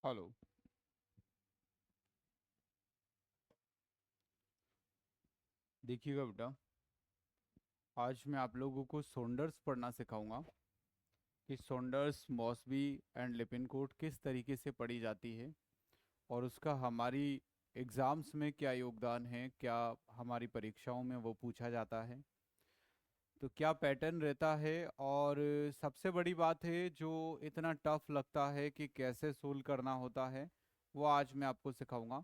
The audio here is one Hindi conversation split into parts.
हेलो। देखिएगा बेटा, आज मैं आप लोगों को सॉन्डर्स पढ़ना सिखाऊंगा कि सॉन्डर्स, मॉसबी एंड लिपिनकोट किस तरीके से पढ़ी जाती है और उसका हमारी एग्ज़ाम्स में क्या योगदान है, क्या हमारी परीक्षाओं में वो पूछा जाता है, तो क्या पैटर्न रहता है। और सबसे बड़ी बात है जो इतना टफ लगता है कि कैसे सोल्व करना होता है, वो आज मैं आपको सिखाऊंगा।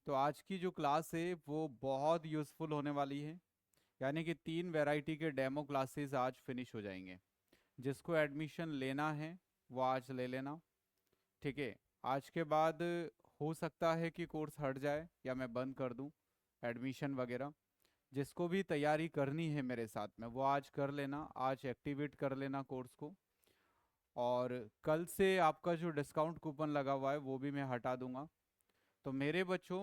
तो आज की जो क्लास है वो बहुत यूज़फुल होने वाली है। यानी कि 3 वैरायटी के डेमो क्लासेस आज फिनिश हो जाएंगे। जिसको एडमिशन लेना है वो आज ले लेना। ठीक है। आज के बाद हो सकता है कि कोर्स हट जाए या मैं बंद कर दूं एडमिशन वगैरह। जिसको भी तैयारी करनी है मेरे साथ में वो आज कर लेना, आज एक्टिवेट कर लेना कोर्स को। और कल से आपका जो डिस्काउंट कूपन लगा हुआ है वो भी मैं हटा दूंगा। तो मेरे बच्चों,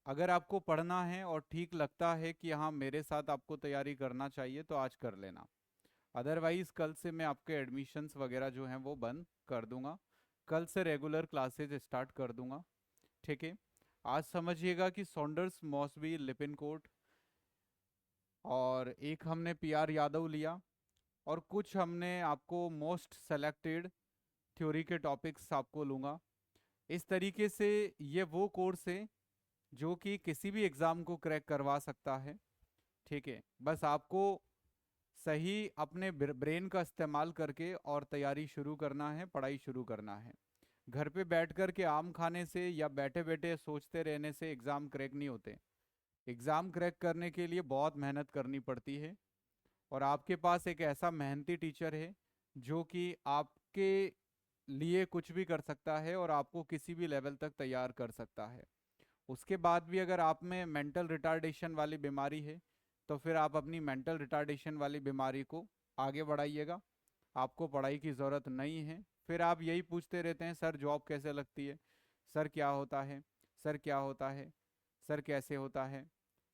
अगर आपको पढ़ना है और ठीक लगता है कि हाँ मेरे साथ आपको तैयारी करना चाहिए तो आज कर लेना। अदरवाइज कल से मैं आपके एडमिशन्स वगैरह जो हैं वो बंद कर दूंगा। कल से रेगुलर क्लासेज स्टार्ट कर दूंगा। ठीक है। आज समझिएगा कि सॉन्डर्स, मॉसबी, लिपिनकोट और एक हमने पीआर यादव लिया और कुछ हमने आपको मोस्ट सेलेक्टेड थ्योरी के टॉपिक्स आपको लूँगा। इस तरीके से ये वो कोर्स है जो कि किसी भी एग्ज़ाम को क्रैक करवा सकता है। ठीक है। बस आपको सही अपने ब्रेन का इस्तेमाल करके और तैयारी शुरू करना है, पढ़ाई शुरू करना है। घर पे बैठ कर के आम खाने से या बैठे बैठे सोचते रहने से एग्ज़ाम क्रैक नहीं होते। एग्ज़ाम क्रैक करने के लिए बहुत मेहनत करनी पड़ती है। और आपके पास एक ऐसा मेहनती टीचर है जो कि आपके लिए कुछ भी कर सकता है और आपको किसी भी लेवल तक तैयार कर सकता है। उसके बाद भी अगर आप में मेंटल रिटार्डेशन वाली बीमारी है तो फिर आप अपनी मेंटल रिटार्डेशन वाली बीमारी को आगे बढ़ाइएगा। आपको पढ़ाई की ज़रूरत नहीं है। फिर आप यही पूछते रहते हैं, सर जॉब कैसे लगती है, सर क्या होता है, सर क्या होता है, सर कैसे होता है,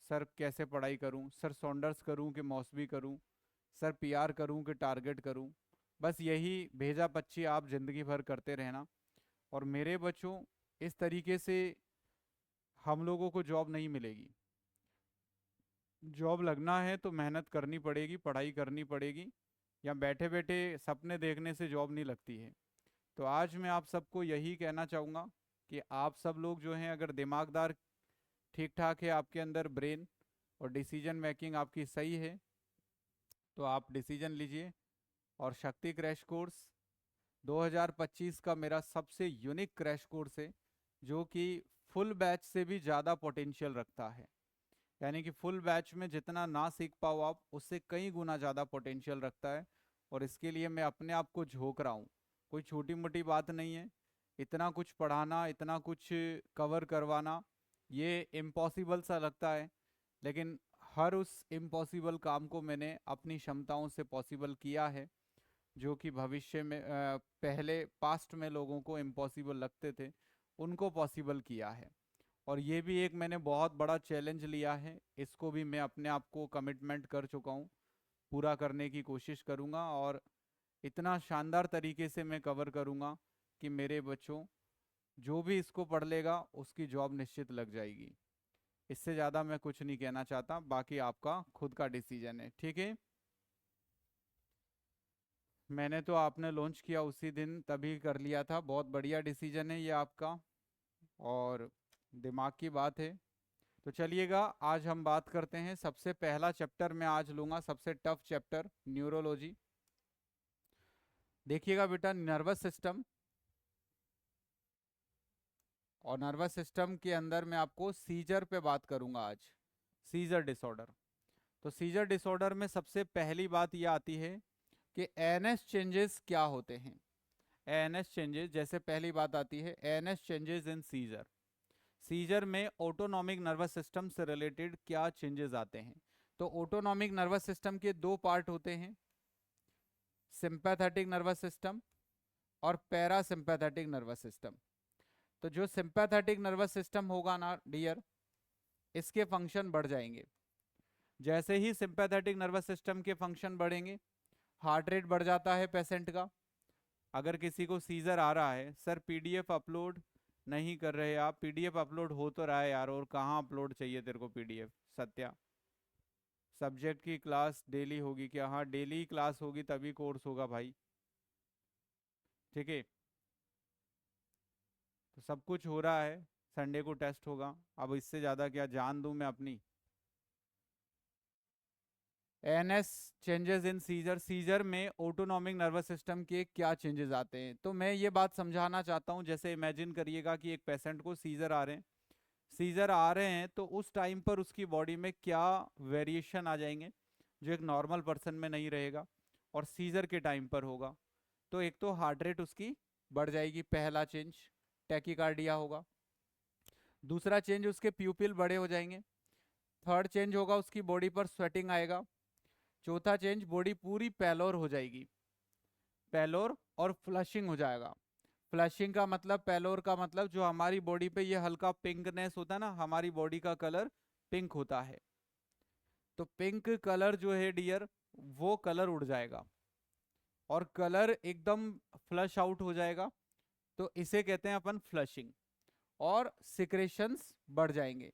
सर कैसे पढ़ाई करूं, सर सॉन्डर्स करूं कि मौसबी करूं, सर पीआर करूं कि टारगेट करूं। बस यही भेजा पच्ची आप ज़िंदगी भर करते रहना। और मेरे बच्चों, इस तरीके से हम लोगों को जॉब नहीं मिलेगी। जॉब लगना है तो मेहनत करनी पड़ेगी, पढ़ाई करनी पड़ेगी। या बैठे बैठे सपने देखने से जॉब नहीं लगती है। तो आज मैं आप सबको यही कहना चाहूँगा कि आप सब लोग जो हैं, अगर दिमागदार ठीक ठाक है आपके अंदर ब्रेन और डिसीजन मेकिंग आपकी सही है तो आप डिसीजन लीजिए। और शक्ति क्रैश कोर्स 2025 का मेरा सबसे यूनिक क्रैश कोर्स है जो कि फुल बैच से भी ज़्यादा पोटेंशियल रखता है। यानी कि फुल बैच में जितना ना सीख पाओ आप, उससे कई गुना ज़्यादा पोटेंशियल रखता है। और इसके लिए मैं अपने आप को झोंक रहा हूँ। कोई छोटी मोटी बात नहीं है। इतना कुछ पढ़ाना, इतना कुछ कवर करवाना, ये इम्पॉसिबल सा लगता है। लेकिन हर उस इम्पॉसिबल काम को मैंने अपनी क्षमताओं से पॉसिबल किया है, जो कि भविष्य में पहले पास्ट में लोगों को इम्पॉसिबल लगते थे, उनको पॉसिबल किया है। और ये भी एक मैंने बहुत बड़ा चैलेंज लिया है, इसको भी मैं अपने आप को कमिटमेंट कर चुका हूँ, पूरा करने की कोशिश करूँगा। और इतना शानदार तरीके से मैं कवर करूँगा कि मेरे बच्चों, जो भी इसको पढ़ लेगा उसकी जॉब निश्चित लग जाएगी। इससे ज़्यादा मैं कुछ नहीं कहना चाहता, बाकी आपका खुद का डिसीजन है। ठीक है। मैंने तो आपने लॉन्च किया उसी दिन तभी कर लिया था, बहुत बढ़िया डिसीजन है ये आपका। और दिमाग की बात है। तो चलिएगा, आज हम बात करते हैं। सबसे पहला चैप्टर मैं आज लूँगा, सबसे टफ चैप्टर, न्यूरोलॉजी। देखिएगा बेटा, नर्वस सिस्टम। और नर्वस सिस्टम के अंदर मैं आपको सीजर पे बात करूँगा आज, सीजर डिसऑर्डर। तो सीजर डिसऑर्डर में सबसे पहली बात यह आती है कि एएनएस चेंजेस क्या होते हैं। एएनएस चेंजेस, जैसे पहली बात आती है ANS changes in seizure. Seizure में ऑटोनॉमिक नर्वस सिस्टम से रिलेटेड क्या चेंजेस आते हैं। तो ऑटोनॉमिक नर्वस सिस्टम के दो पार्ट होते हैं, सिंपैथेटिक नर्वस सिस्टम और पैरासिम्पैथेटिक नर्वस सिस्टम। तो जो सिंपैथेटिक नर्वस सिस्टम होगा ना डियर, इसके फंक्शन बढ़ जाएंगे। जैसे ही सिंपैथेटिक नर्वस सिस्टम के फंक्शन बढ़ेंगे, हार्ट रेट बढ़ जाता है पेशेंट का, अगर किसी को सीजर आ रहा है, सर पीडीएफ अपलोड नहीं कर रहे आप, पीडीएफ अपलोड हो तो रहा है यार, और कहाँ अपलोड चाहिए तेरे को पीडीएफ? सत्या, सब्जेक्ट की क्लास डेली होगी क्या? हाँ डेली क्लास होगी तभी कोर्स होगा भाई, ठीक है। तो सब कुछ हो रहा है, संडे को टेस्ट होगा, अब इससे ज़्यादा क्या जान दूं मैं अपनी। NS changes in seizure, seizure में ऑटोनॉमिक नर्वस सिस्टम के क्या चेंजेस आते हैं? तो मैं ये बात समझाना चाहता हूँ, जैसे इमेजिन करिएगा कि एक पेशेंट को सीजर आ रहे हैं, सीजर आ रहे हैं तो उस टाइम पर उसकी बॉडी में क्या वेरिएशन आ जाएंगे जो एक नॉर्मल पर्सन में नहीं रहेगा और सीजर के टाइम पर होगा। तो एक तो हार्ट रेट उसकी बढ़ जाएगी, पहला चेंज टैकीकार्डिया होगा। दूसरा चेंज उसके प्यूपिल बड़े हो जाएंगे। थर्ड चेंज होगा उसकी बॉडी पर स्वेटिंग आएगा। चौथा चेंज बॉडी पूरी पैलोर हो जाएगी, पैलोर और फ्लशिंग हो जाएगा। फ्लशिंग का मतलब, पैलोर का मतलब जो हमारी बॉडी पे ये हल्का पिंकनेस होता है ना, हमारी बॉडी का कलर पिंक होता है, तो पिंक कलर जो है डियर वो कलर उड़ जाएगा और कलर एकदम फ्लश आउट हो जाएगा, तो इसे कहते हैं अपन फ्लशिंग। और सिक्रेशंस बढ़ जाएंगे।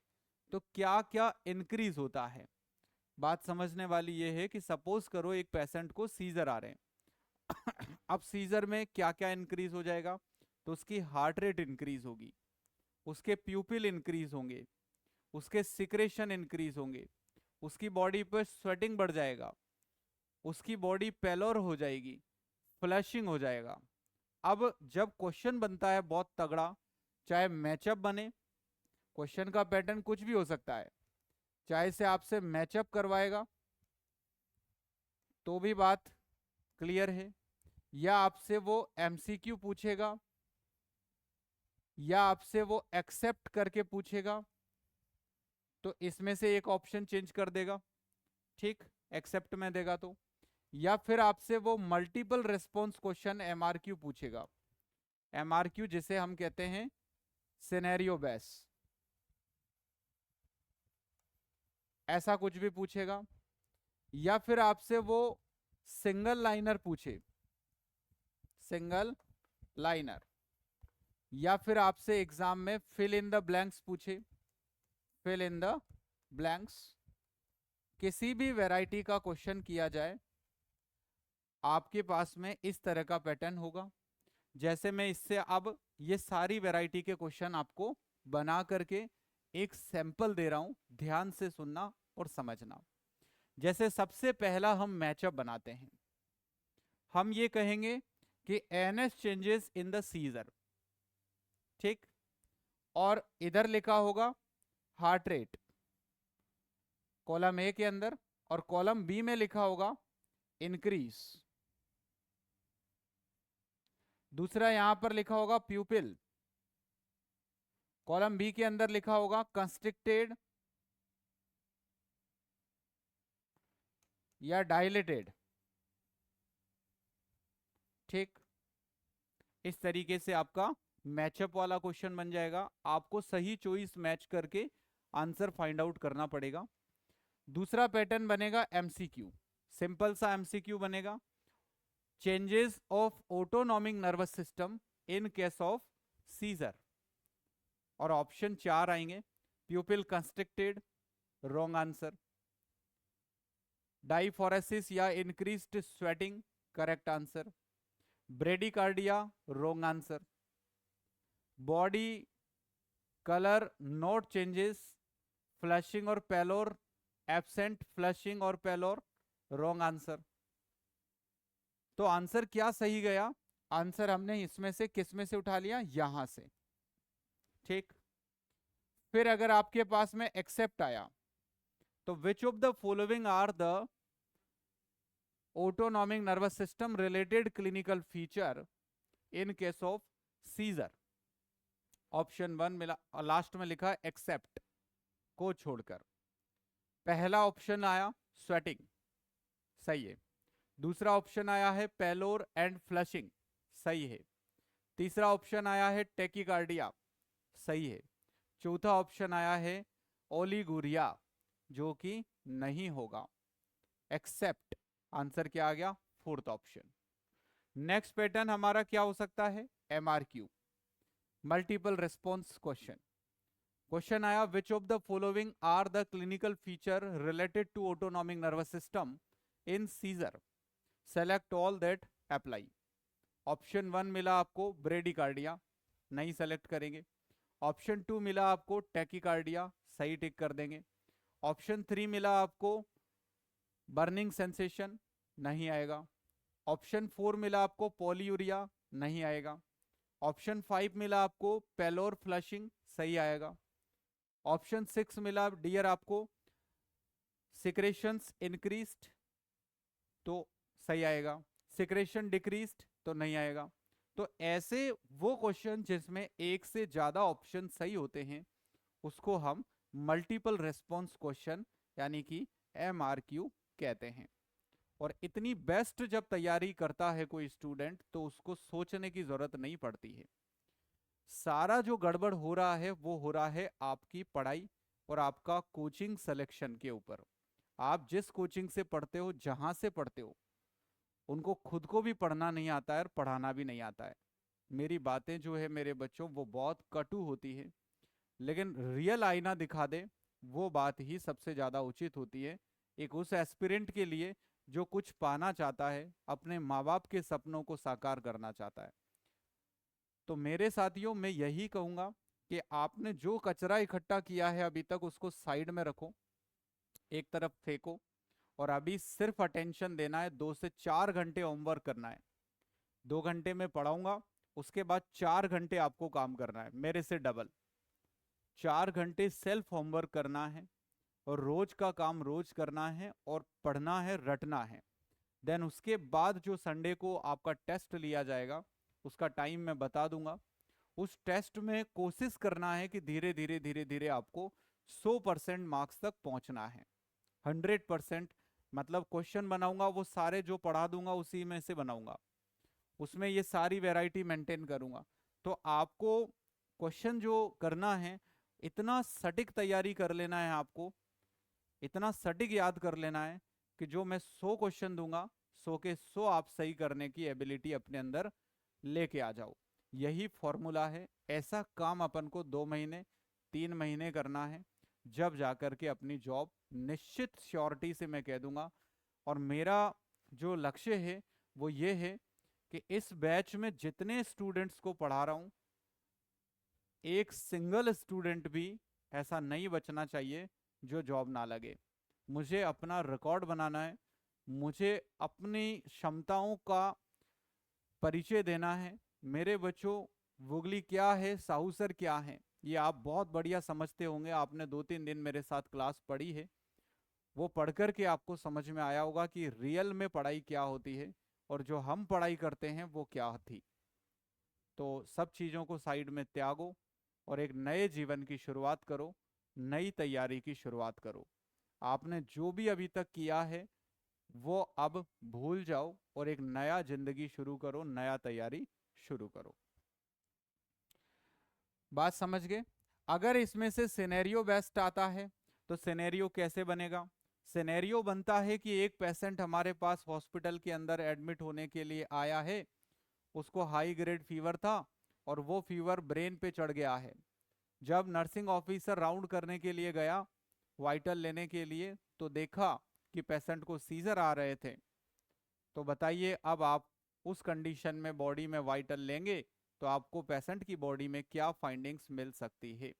तो क्या क्या इंक्रीज होता है? बात समझने वाली ये है कि सपोज करो एक पेशेंट को सीजर आ रहे हैं अब सीजर में क्या क्या इंक्रीज हो जाएगा? तो उसकी हार्ट रेट इंक्रीज होगी, उसके प्यूपिल इंक्रीज होंगे, उसके सिक्रेशन इंक्रीज होंगे, उसकी बॉडी पर स्वेटिंग बढ़ जाएगा, उसकी बॉडी पेलोर हो जाएगी, फ्लशिंग हो जाएगा। अब जब क्वेश्चन बनता है बहुत तगड़ा, चाहे मैचअप बने, क्वेश्चन का पैटर्न कुछ भी हो सकता है, चाहे से आपसे मैचअप करवाएगा तो भी बात क्लियर है, या आपसे वो एमसीक्यू पूछेगा, या आपसे वो एक्सेप्ट करके पूछेगा, तो इसमें से एक ऑप्शन चेंज कर देगा, ठीक, एक्सेप्ट में देगा तो। या फिर आपसे वो मल्टीपल रेस्पॉन्स क्वेश्चन एमआरक्यू पूछेगा, एमआरक्यू जिसे हम कहते हैं सिनेरियो बेस, ऐसा कुछ भी पूछेगा। या फिर आपसे वो सिंगल लाइनर पूछे, सिंगल लाइनर, या फिर आपसे एग्जाम में फिल इन द ब्लैंक्स पूछे, फिल इन द ब्लैंक्स, किसी भी वैरायटी का क्वेश्चन किया जाए आपके पास में इस तरह का पैटर्न होगा। जैसे मैं इससे अब ये सारी वैरायटी के क्वेश्चन आपको बना करके एक सैंपल दे रहा हूं, ध्यान से सुनना और समझना। जैसे सबसे पहला हम मैचअप बनाते हैं, हम ये कहेंगे कि NS changes in the seizure, ठीक, और इधर लिखा होगा हार्ट रेट कॉलम ए के अंदर, और कॉलम बी में लिखा होगा इंक्रीज। दूसरा यहां पर लिखा होगा प्यूपिल, कॉलम बी के अंदर लिखा होगा कंस्ट्रिक्टेड या डायलेटेड, ठीक। इस तरीके से आपका मैचअप वाला क्वेश्चन बन जाएगा, आपको सही चॉइस मैच करके आंसर फाइंड आउट करना पड़ेगा। दूसरा पैटर्न बनेगा एमसीक्यू, सिंपल सा एमसीक्यू बनेगा, changes of autonomic nervous system in case of seizure, और ऑप्शन 4 आएंगे, pupil constricted wrong answer, diaphoresis या increased sweating correct answer, bradycardia wrong answer, body colour note changes, flushing और पैलोर एब्सेंट, फ्लशिंग और पैलोर रॉन्ग आंसर। तो आंसर क्या सही गया? आंसर हमने इसमें से किस में से उठा लिया? यहां से, ठीक। फिर अगर आपके पास में एक्सेप्ट आया तो which of the following are the autonomic nervous system related clinical feature in case of seizure? Option 1 मिला, लास्ट में लिखा एक्सेप्ट को छोड़कर। पहला ऑप्शन आया स्वेटिंग, सही है। दूसरा ऑप्शन आया है पैलोर एंड फ्लशिंग, सही है। तीसरा ऑप्शन आया है टेकिकार्डिया, सही है। चौथा ऑप्शन आया है ओलिगुरिया, जो कि नहीं होगा। एक्सेप्ट, आंसर क्या आ गया? Fourth option. नेक्स्ट पैटर्न हमारा क्या हो सकता है, MRQ, multiple response question. Question आया, which of the following are the clinical feature related to autonomic nervous system in seizure, select all that apply. Option 1 मिला आपको ब्रेडिकार्डिया, नहीं सेलेक्ट करेंगे। ऑप्शन 2 मिला आपको टैकीकार्डिया, सही टिक कर देंगे। ऑप्शन 3 मिला आपको बर्निंग सेंसेशन, नहीं आएगा। ऑप्शन 4 मिला आपको पॉलीयूरिया, नहीं आएगा। ऑप्शन 5 मिला आपको पेलोर फ्लशिंग, सही आएगा। ऑप्शन 6 मिला डियर आपको सिक्रेशंस इंक्रीज्ड, तो सही आएगा। सिक्रेशन डिक्रीज्ड, तो नहीं आएगा। तो ऐसे वो क्वेश्चन जिसमें एक से ज्यादा ऑप्शन सही होते हैं उसको हम मल्टीपल रेस्पॉन्स क्वेश्चन यानी कि MRQ कहते हैं। और इतनी बेस्ट जब तैयारी करता है कोई स्टूडेंट तो उसको सोचने की जरूरत नहीं पड़ती है। सारा जो गड़बड़ हो रहा है वो हो रहा है आपकी पढ़ाई और आपका कोचिंग सिलेक्शन के ऊपर। आप जिस कोचिंग से पढ़ते हो, जहां से पढ़ते हो, उनको खुद को भी पढ़ना नहीं आता है और पढ़ाना भी नहीं आता है। मेरी बातें जो है मेरे बच्चों वो बहुत कटु होती है, लेकिन रियल आईना दिखा दे वो बात ही सबसे ज्यादा उचित होती है एक उस एस्पिरेंट के लिए जो कुछ पाना चाहता है, अपने माँ बाप के सपनों को साकार करना चाहता है। तो मेरे साथियों मैं यही कहूंगा कि आपने जो कचरा इकट्ठा किया है अभी तक उसको साइड में रखो, एक तरफ फेंको, और अभी सिर्फ अटेंशन देना है। 2 से 4 घंटे होमवर्क करना है। 2 घंटे में पढ़ाऊंगा, उसके बाद 4 घंटे आपको काम करना है मेरे से डबल। 4 घंटे सेल्फ होमवर्क करना है और रोज का काम रोज करना है और पढ़ना है, रटना है। देन उसके बाद जो संडे को आपका टेस्ट लिया जाएगा उसका टाइम मैं बता दूंगा। उस टेस्ट में कोशिश करना है कि धीरे धीरे धीरे धीरे आपको 100% मार्क्स तक पहुंचना है। 100% मतलब क्वेश्चन बनाऊंगा वो सारे जो पढ़ा दूंगा उसी में से बनाऊंगा, उसमें ये सारी वैरायटी मेंटेन करूंगा। तो आपको क्वेश्चन जो करना है इतना सटीक तैयारी कर लेना है, आपको इतना सटीक याद कर लेना है कि जो मैं 100 क्वेश्चन दूंगा 100 के 100 आप सही करने की एबिलिटी अपने अंदर लेके आ जाओ। यही फॉर्मूला है। ऐसा काम अपन को 2 महीने 3 महीने करना है, जब जाकर के अपनी जॉब निश्चित श्योरिटी से मैं कह दूंगा। और मेरा जो लक्ष्य है वो ये है कि इस बैच में जितने स्टूडेंट्स को पढ़ा रहा हूं एक सिंगल स्टूडेंट भी ऐसा नहीं बचना चाहिए जो जॉब ना लगे। मुझे अपना रिकॉर्ड बनाना है, मुझे अपनी क्षमताओं का परिचय देना है। मेरे बच्चों वुगली क्या है, साहू सर क्या है, ये आप बहुत बढ़िया समझते होंगे। आपने 2-3 दिन मेरे साथ क्लास पढ़ी है, वो पढ़कर के आपको समझ में आया होगा कि रियल में पढ़ाई क्या होती है और जो हम पढ़ाई करते हैं वो क्या थी। तो सब चीज़ों को साइड में त्यागो और एक नए जीवन की शुरुआत करो, नई तैयारी की शुरुआत करो। आपने जो भी अभी तक किया है वो अब भूल जाओ और एक नया जिंदगी शुरू करो, नया तैयारी शुरू करो। बात समझ गए? अगर इसमें से सिनेरियो बेस्ट आता है तो सिनेरियो कैसे बनेगा? सिनेरियो बनता है कि एक पेशेंट हमारे पास हॉस्पिटल के अंदर एडमिट होने के लिए आया है, उसको हाई ग्रेड फीवर था और वो फीवर ब्रेन पे चढ़ गया है। जब नर्सिंग ऑफिसर राउंड करने के लिए गया वाइटल लेने के लिए तो देखा कि पेशेंट को सीजर आ रहे थे। तो बताइए अब आप उस कंडीशन में बॉडी में वाइटल लेंगे तो आपको पेशेंट की बॉडी में क्या फाइंडिंग्स मिल सकती है?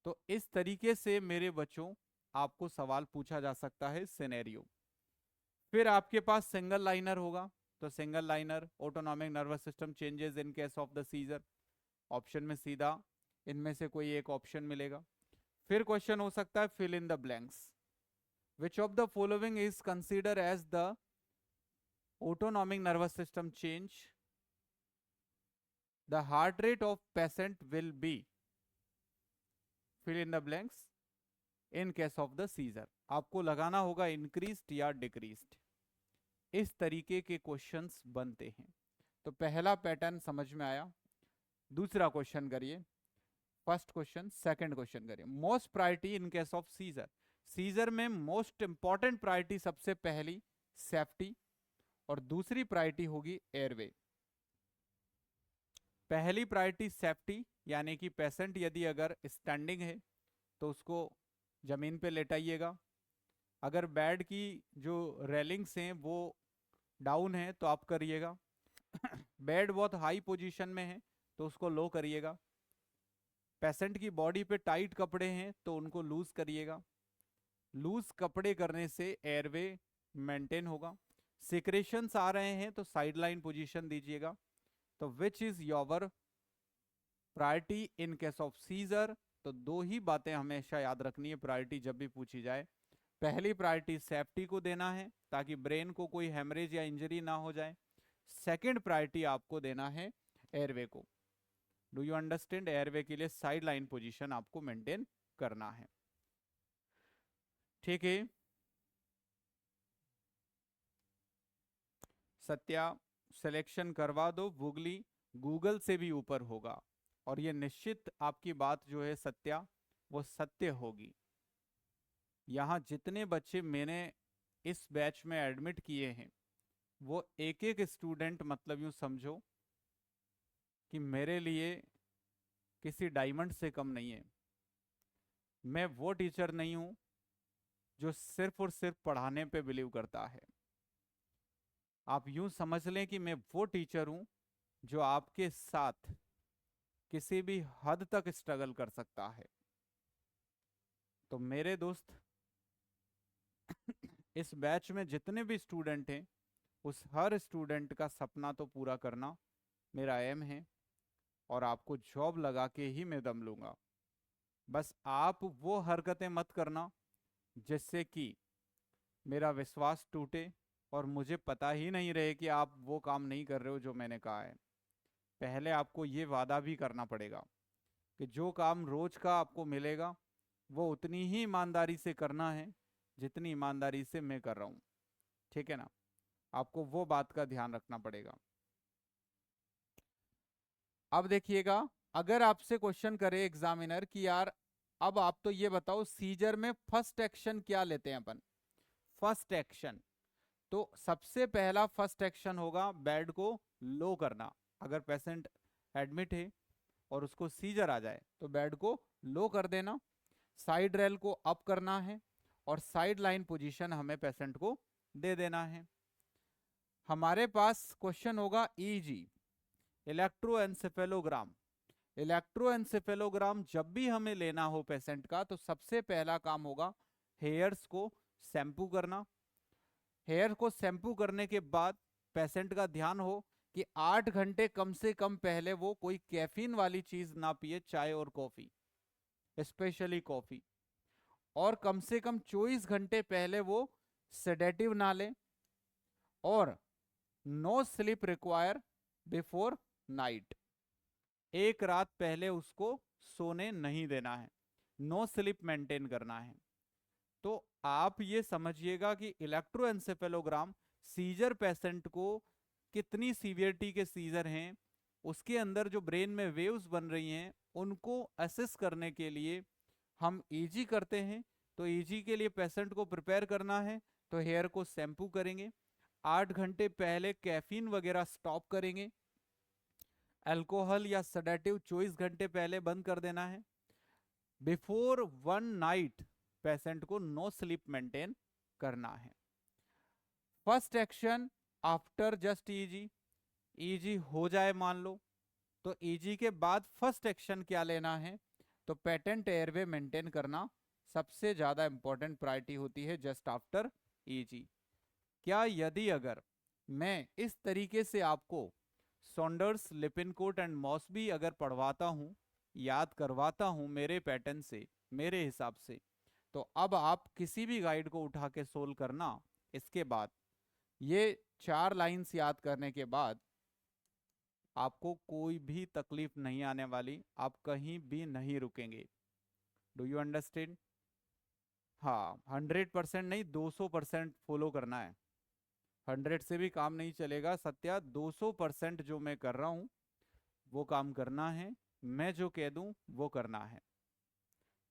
तो इस तरीके से मेरे बच्चों आपको सवाल पूछा जा सकता है सिनेरियो। फिर आपके पास सिंगल लाइनर होगा, तो single liner autonomic nervous system changes in case of the seizure. Option में सीधा इनमें से कोई एक ऑप्शन मिलेगा। फिर क्वेश्चन हो सकता है fill in the blanks. Which of the following is consider as the autonomic nervous system change? The heart rate of patient will be fill in the blanks in case of the seizure। आपको लगाना होगा इंक्रीज्ड या डिक्रीज्ड। इस तरीके के क्वेश्चंस बनते हैं। तो पहला पैटर्न समझ में आया। दूसरा क्वेश्चन करिए, फर्स्ट क्वेश्चन सेकंड क्वेश्चन करिए। Most priority in case of seizure. Seizure में मोस्ट इंपॉर्टेंट प्रायोरिटी सबसे पहली सेफ्टी, और दूसरी प्रायोरिटी होगी एयरवे। पहली प्रायोरिटी सेफ्टी, यानी कि पेशेंट यदि अगर स्टैंडिंग है तो उसको जमीन पे लेटाइएगा। अगर बेड की जो रेलिंग्स हैं वो डाउन है तो आप करिएगा। बेड बहुत हाई पोजीशन में है तो उसको लो करिएगा। पेशेंट की बॉडी पे टाइट कपड़े हैं तो उनको लूज करिएगा। लूज कपड़े करने से एयरवे मेंटेन होगा। सिक्रेशंस आ रहे हैं तो साइडलाइन पोजीशन दीजिएगा। तो which is your priority in case of seizure? तो दो ही बातें हमेशा याद रखनी है प्रायोरिटी जब भी पूछी जाए। पहली प्रायोरिटी सेफ्टी को देना है ताकि ब्रेन को कोई हेमरेज या इंजरी ना हो जाए। सेकंड प्रायोरिटी आपको देना है एयरवे को। Do you understand? एयरवे के लिए साइड लाइन पोजिशन आपको मेंटेन करना है। ठीक है सत्या, सिलेक्शन करवा दो। गूगली गूगल से भी ऊपर होगा और ये निश्चित आपकी बात जो है सत्या वो सत्य होगी। यहाँ जितने बच्चे मैंने इस बैच में एडमिट किए हैं वो एक एक स्टूडेंट मतलब यूं समझो कि मेरे लिए किसी डायमंड से कम नहीं है। मैं वो टीचर नहीं हूं जो सिर्फ और सिर्फ पढ़ाने पे बिलीव करता है। आप यूं समझ लें कि मैं वो टीचर हूं जो आपके साथ किसी भी हद तक स्ट्रगल कर सकता है। तो मेरे दोस्त इस बैच में जितने भी स्टूडेंट हैं उस हर स्टूडेंट का सपना तो पूरा करना मेरा एम है और आपको जॉब लगा के ही मैं दम लूंगा। बस आप वो हरकतें मत करना जिससे कि मेरा विश्वास टूटे और मुझे पता ही नहीं रहे कि आप वो काम नहीं कर रहे हो जो मैंने कहा है। पहले आपको ये वादा भी करना पड़ेगा कि जो काम रोज का आपको मिलेगा वो उतनी ही ईमानदारी से करना है जितनी ईमानदारी से मैं कर रहा हूं। ठीक है ना? आपको वो बात का ध्यान रखना पड़ेगा। अब देखिएगा, अगर आपसे क्वेश्चन करे एग्जामिनर कि यार अब आप तो ये बताओ सीजर में फर्स्ट एक्शन क्या लेते हैं अपन। फर्स्ट एक्शन तो सबसे पहला फर्स्ट एक्शन होगा बेड को लो करना। अगर पेशेंट एडमिट है और उसको सीजर आ जाए तो बेड को लो कर देना। साइड रेल को अप करना है और साइड लाइन पोजीशन हमें पेशेंट को दे देना है। हमारे पास क्वेश्चन होगा ईजी, इलेक्ट्रोएन्सेफेलोग्राम। इलेक्ट्रोएन्सेफेलोग्राम जब भी हमें लेना हो पेशेंट का तो सबसे पहला काम होगा हेयर्स को शैम्पू करना। हेयर को शैम्पू करने के बाद पेशेंट का ध्यान हो कि 8 घंटे कम से कम पहले वो कोई कैफीन वाली चीज ना पिए, चाय और कॉफी, स्पेशली कॉफी। और कम से कम 24 घंटे पहले वो सेडेटिव ना ले और no sleep require before night. एक रात पहले उसको सोने नहीं देना है, नो स्लीप मेंटेन करना है। तो आप ये समझिएगा कि इलेक्ट्रोएन्सेफेलोग्राम सीजर पेशेंट को कितनी सीवियरिटी के सीजर हैं, उसके अंदर जो ब्रेन में वेव्स बन रही हैं उनको असेस करने के लिए हम ईजी करते हैं। तो ईजी के लिए पेशेंट को प्रिपेयर करना है तो हेयर को शैम्पू करेंगे, 8 घंटे पहले कैफीन वगैरह स्टॉप करेंगे, अल्कोहल या सेडेटिव 24 घंटे पहले बंद कर देना है। बिफोर 1 नाइट पेशेंट को नो स्लीप मेंटेन करना है। First action after just easy, easy हो जाए मान लो तो ईजी के बाद फर्स्ट एक्शन क्या लेना है? तो पेटेंट एयरवे मेंटेन करना सबसे ज्यादा इंपॉर्टेंट प्रायोरिटी होती है जस्ट आफ्टर ईजी। क्या यदि अगर मैं इस तरीके से आपको सॉन्डर्स, लिपिनकोट एंड मॉसबी अगर पढ़वाता हूं, याद करवाता हूं मेरे पैटर्न से, मेरे हिसाब से, तो अब आप किसी भी गाइड को उठा के सोल्व करना। इसके बाद ये 4 लाइंस याद करने के बाद आपको कोई भी तकलीफ नहीं आने वाली, आप कहीं भी नहीं रुकेंगे। Do you understand? हाँ, 100% नहीं, 200% फॉलो करना है। 100 से भी काम नहीं चलेगा सत्या, 200% जो मैं कर रहा हूं वो काम करना है। मैं जो कह दूं वो करना है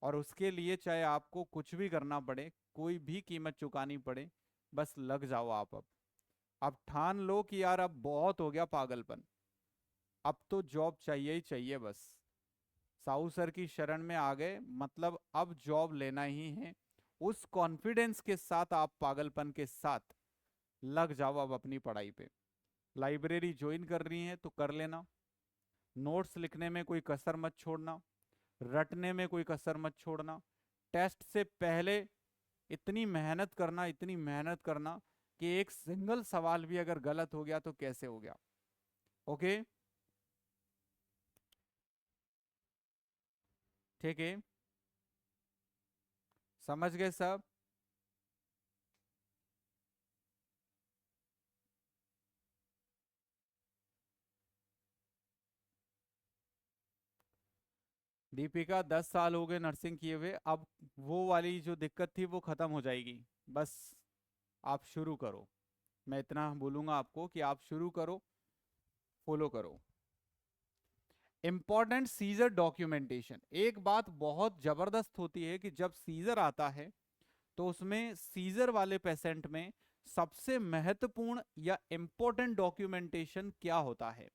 और उसके लिए चाहे आपको कुछ भी करना पड़े, कोई भी कीमत चुकानी पड़े, बस लग जाओ आप अब। अब ठान लो कि यार अब बहुत हो गया पागलपन, अब तो जॉब चाहिए ही चाहिए बस। साहू सर की शरण में आ गए, मतलब अब जॉब लेना ही है। उस कॉन्फिडेंस के साथ आप पागलपन के साथ लग जाओ अब अपनी पढ़ाई पे। लाइब्रेरी ज्वाइन कर रही हैं तो कर लेना, नोट्स लिखने में कोई कसर मत छोड़ना, रटने में कोई कसर मत छोड़ना। टेस्ट से पहले इतनी मेहनत करना, इतनी मेहनत करना कि एक सिंगल सवाल भी अगर गलत हो गया तो कैसे हो गया। ओके, ठीक है, समझ गए सब। दीपिका 10 साल हो गए नर्सिंग किए हुए, अब वो वाली जो दिक्कत थी वो खत्म हो जाएगी। बस आप शुरू करो, मैं इतना बोलूंगा आपको कि आप शुरू करो, फॉलो करो। इंपॉर्टेंट सीजर डॉक्यूमेंटेशन, एक बात बहुत जबरदस्त होती है कि जब सीजर आता है तो उसमें सीजर वाले पेशेंट में सबसे महत्वपूर्ण या इंपॉर्टेंट डॉक्यूमेंटेशन क्या होता है।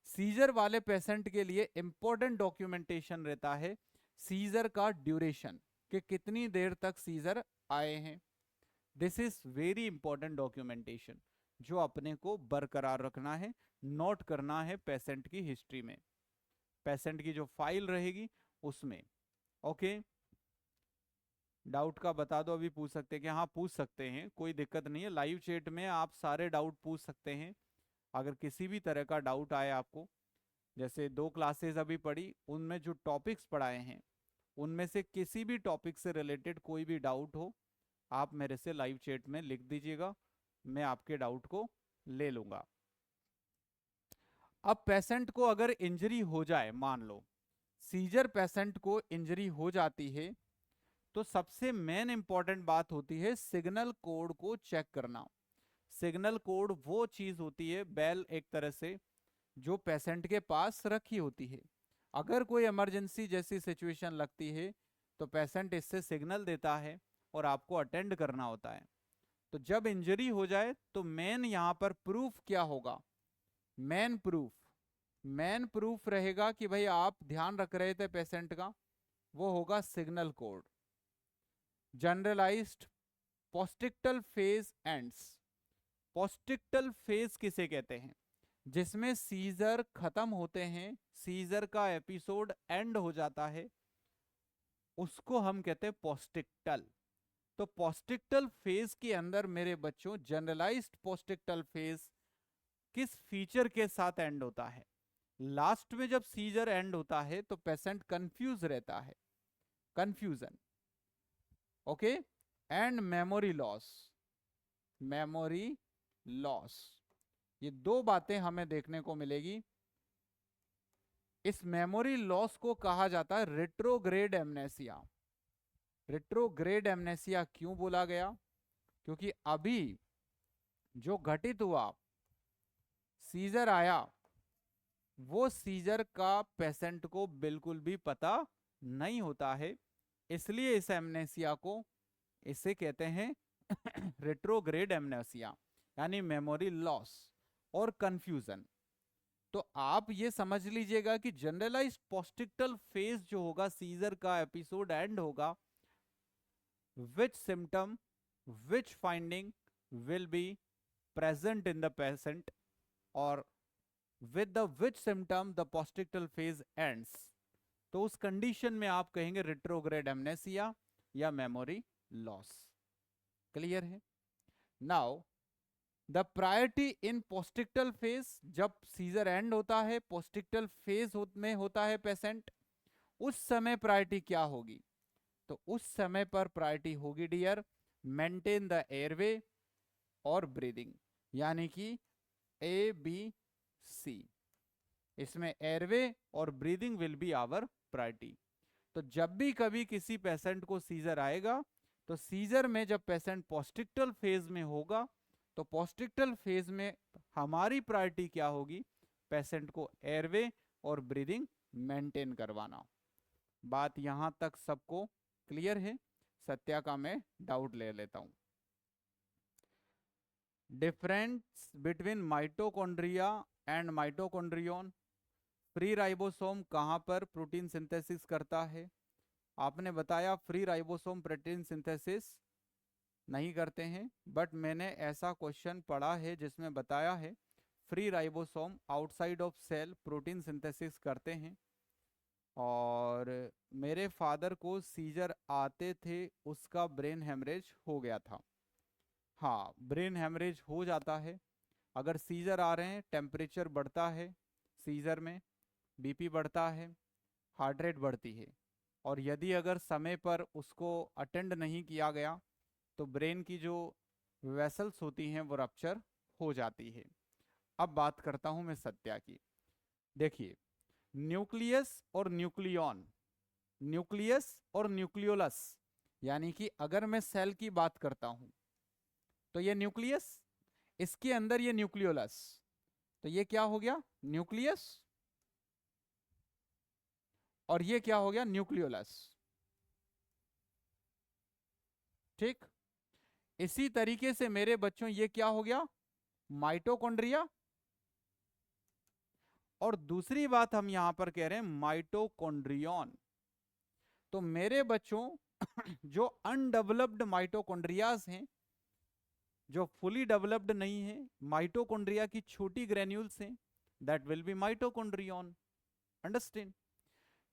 सीजर वाले पेशेंट के लिए इंपॉर्टेंट डॉक्यूमेंटेशन रहता है सीजर का ड्यूरेशन, कि कितनी देर तक सीजर आए हैं। This is very important documentation जो अपने को बरकरार रखना है, नोट करना है पेशेंट की हिस्ट्री में, पेशेंट की जो फाइल रहेगी उसमें। ओके, डाउट का बता दो, अभी पूछ सकते हैं कि हाँ पूछ सकते हैं, कोई दिक्कत नहीं है, लाइव चैट में आप सारे डाउट पूछ सकते हैं। अगर किसी भी तरह का डाउट आए आपको, जैसे 2 क्लासेस अभी पढ़ी, उनमें जो टॉपिक्स पढ़ाए हैं उनमें से किसी भी टॉपिक से रिलेटेड कोई भी डाउट हो, आप मेरे से लाइव चैट में लिख दीजिएगा, मैं आपके डाउट को ले लूंगा। अब पेशेंट को अगर इंजरी हो जाए, मान लो सीजर पेशेंट को इंजरी हो जाती है, तो सबसे मेन इंपॉर्टेंट बात होती है सिग्नल कोड को चेक करना। सिग्नल कोड वो चीज होती है, बेल एक तरह से, जो पेशेंट के पास रखी होती है। अगर कोई इमरजेंसी जैसी सिचुएशन लगती है तो पेशेंट इससे सिग्नल देता है और आपको अटेंड करना होता है। तो जब इंजरी हो जाए तो मेन यहां पर प्रूफ क्या होगा, मेन प्रूफ, मेन प्रूफ रहेगा कि भाई आप ध्यान रख रहे थे पेशेंट का, वो होगा signal code. Generalised postictal phase ends, postictal phase किसे कहते हैं, जिसमें सीजर खत्म होते हैं, सीजर का एपिसोड एंड हो जाता है, उसको हम कहते हैं पोस्टिक्टल। तो पोस्टिक्टल फेज के अंदर मेरे बच्चों जनरलाइज्ड पोस्टिक्टल फेज किस फीचर के साथ एंड होता है, लास्ट में जब सीजर एंड होता है तो पेशेंट कंफ्यूज रहता है, confusion. Okay, and memory loss, memory loss, ये दो बातें हमें देखने को मिलेगी। इस मेमोरी लॉस को कहा जाता है रेट्रोग्रेड एमनेसिया। रेट्रोग्रेड एमनेसिया क्यों बोला गया, क्योंकि अभी जो घटित हुआ, सीजर आया, वो सीजर का पेशेंट को बिल्कुल भी पता नहीं होता है, इसलिए इस एमनेसिया को, इसे कहते हैं रेट्रोग्रेड एमनेसिया, यानी मेमोरी लॉस और कंफ्यूजन। तो आप ये समझ लीजिएगा कि जनरलाइज्ड पोस्टिक्टल फेज जो होगा, सीजर का एपिसोड एंड होगा, which symptom, which finding will be present in the patient, or with the which symptom the postictal phase ends, तो उस कंडीशन में आप कहेंगे रिट्रोग्रेड एमनेसिया या मेमोरी लॉस। क्लियर है। Now the priority in postictal phase, जब सीजर एंड होता है, पोस्टिक्टल फेज में होता है पेशेंट, उस समय प्रायोरिटी क्या होगी, तो उस समय पर प्रायोरिटी होगी डियर, मेंटेन द एयरवे और ब्रीदिंग, यानी कि ए बी सी, इसमें एयरवे और breathing will be our priority. तो जब भी कभी किसी पेशेंट को सीजर आएगा, तो सीजर में जब पेशेंट पोस्टिक्टल फेज में होगा, तो पोस्टिक्टल फेज में हमारी प्रायोरिटी क्या होगी, पेशेंट को एयरवे और ब्रीदिंग मेंटेन करवाना। बात यहां तक सबको क्लियर है। सत्या का मैं डाउट ले लेता हूं। Difference between mitochondria and mitochondrion. Free ribosome कहाँ पर प्रोटीन सिंथेसिस करता है? आपने बताया फ्री राइबोसोम प्रोटीन सिंथेसिस नहीं करते हैं, बट मैंने ऐसा क्वेश्चन पढ़ा है जिसमें बताया है free ribosome outside of cell protein synthesis करते हैं। और मेरे फादर को सीजर आते थे, उसका ब्रेन हेमरेज हो गया था। हाँ, ब्रेन हेमरेज हो जाता है अगर सीजर आ रहे हैं, टेम्परेचर बढ़ता है सीजर में, बीपी बढ़ता है, हार्ट रेट बढ़ती है, और यदि अगर समय पर उसको अटेंड नहीं किया गया तो ब्रेन की जो वेसल्स होती हैं वो रप्चर हो जाती है। अब बात करता हूं मैं सत्या की। देखिए, न्यूक्लियस और न्यूक्लियन, न्यूक्लियस और न्यूक्लियोलस, यानी कि अगर मैं सेल की बात करता हूं तो ये न्यूक्लियस, इसके अंदर ये न्यूक्लियोलस, तो ये क्या हो गया? न्यूक्लियस। और ये क्या हो गया? न्यूक्लियोलस। ठीक। इसी तरीके से मेरे बच्चों ये क्या हो गया? माइटोकॉन्ड्रिया। और दूसरी बात हम यहां पर कह रहे हैं माइटोकॉन्ड्रियन। तो मेरे बच्चों जो अनडेवलप्ड माइटोकॉन्ड्रियाज हैं, जो फुली डेवलप्ड नहीं है, माइटोकॉन्ड्रिया की छोटी ग्रेन्यूल्स हैं, that will be mitochondrion. Understand?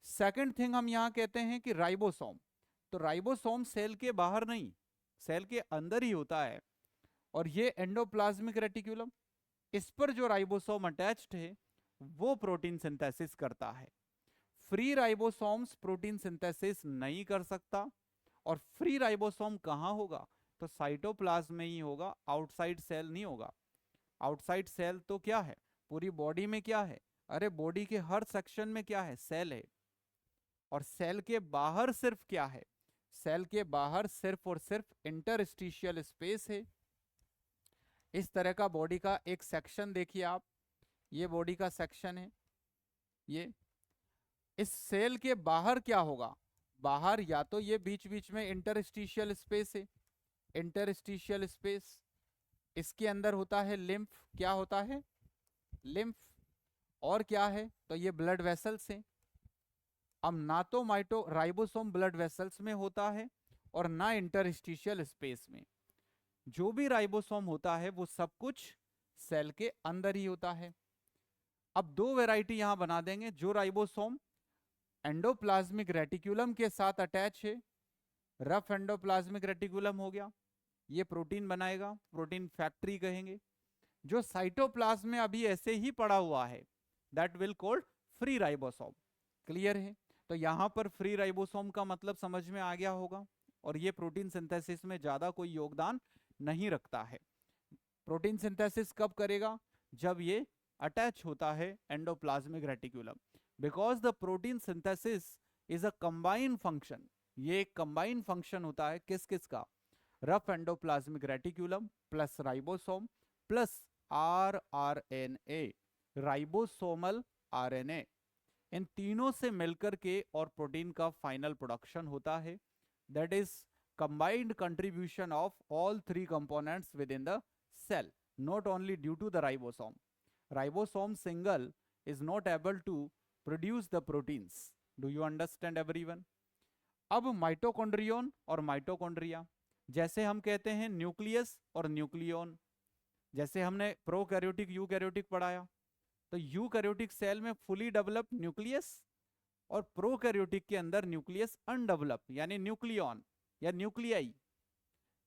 Second thing हम यहां कहते हैं कि राइबोसोम। तो राइबोसोम सेल के बाहर नहीं, सेल के अंदर ही होता है। और ये एंडोप्लाज्मिक रेटिकुलम, इस पर जो राइबोसोम अटैच्ड है वो प्रोटीन सिंथेसिस करता है। फ्री राइबोसोम्स प्रोटीन सिंथेसिस नहीं कर सकता। और फ्री राइबोसोम कहां होगा? तो साइटोप्लाज्म में ही होगा, आउटसाइड सेल नहीं होगा। आउटसाइड सेल तो क्या है? पूरी बॉडी में क्या है? अरे बॉडी के हर सेक्शन में क्या है? सेल है। और सेल के बाहर सिर्फ क्या है? सेल के बाहर सिर्फ और सिर्फ इंटरस्टिशियल स्पेस है। इस तरह का बॉडी का एक सेक्शन देखिए आप, ये बॉडी का सेक्शन है ये। इस सेल के बाहर क्या होगा? बाहर या तो ये बीच बीच में इंटरस्टिशियल स्पेस है, इंटरस्टिशियल स्पेस, इसके अंदर होता है लिम्फ। क्या होता है? लिम्फ। और क्या है? तो ये ब्लड वेसल्स हैं। अब ना तो माइटो राइबोसोम ब्लड वेसल्स में होता है और ना इंटरस्टिशियल स्पेस में। जो भी राइबोसोम होता है वो सब कुछ सेल के अंदर ही होता है। अब दो वैरायटी यहां बना देंगे। जो राइबोसोम एंडोप्लाज्मिक रेटिकुलम के साथ अटैच है, रफ एंडोप्लाज्मिक रेटिकुलम हो गया, ये प्रोटीन बनाएगा, प्रोटीन फैक्ट्री कहेंगे। जो साइटोप्लाज्म में अभी ऐसे ही पड़ा हुआ है, that will called free ribosome. Clear है? तो यहां पर फ्री राइबोसोम का मतलब समझ में आ गया होगा। और ये प्रोटीन सिंथेसिस में ज्यादा कोई योगदान नहीं रखता है। प्रोटीन सिंथेसिस कब करेगा? जब ये अटैच होता है endoplasmic reticulum. Because the protein synthesis is a combine function. ये एक कंबाइन फंक्शन होता है किस किस का? Rough endoplasmic reticulum plus ribosome plus rRNA, ribosomal RNA. इन तीनों से मिलकर के और प्रोटीन का फाइनल प्रोडक्शन होता है। That is combined contribution of all three components within the cell, not only due to the ribosome. Ribosome single is not able to produce the proteins. Do you understand everyone? अब माइटोकॉन्ड्रियन और माइटोकॉन्ड्रिया, जैसे हम कहते हैं न्यूक्लियस और न्यूक्लियन, जैसे हमने प्रोकैरियोटिक यूकैरियोटिक पढ़ाया, तो यूकैरियोटिक सेल में फुली डेवलप्ड न्यूक्लियस और प्रोकैरियोटिक के अंदर न्यूक्लियस अनडेवलप यानी न्यूक्लियन या न्यूक्लियाई।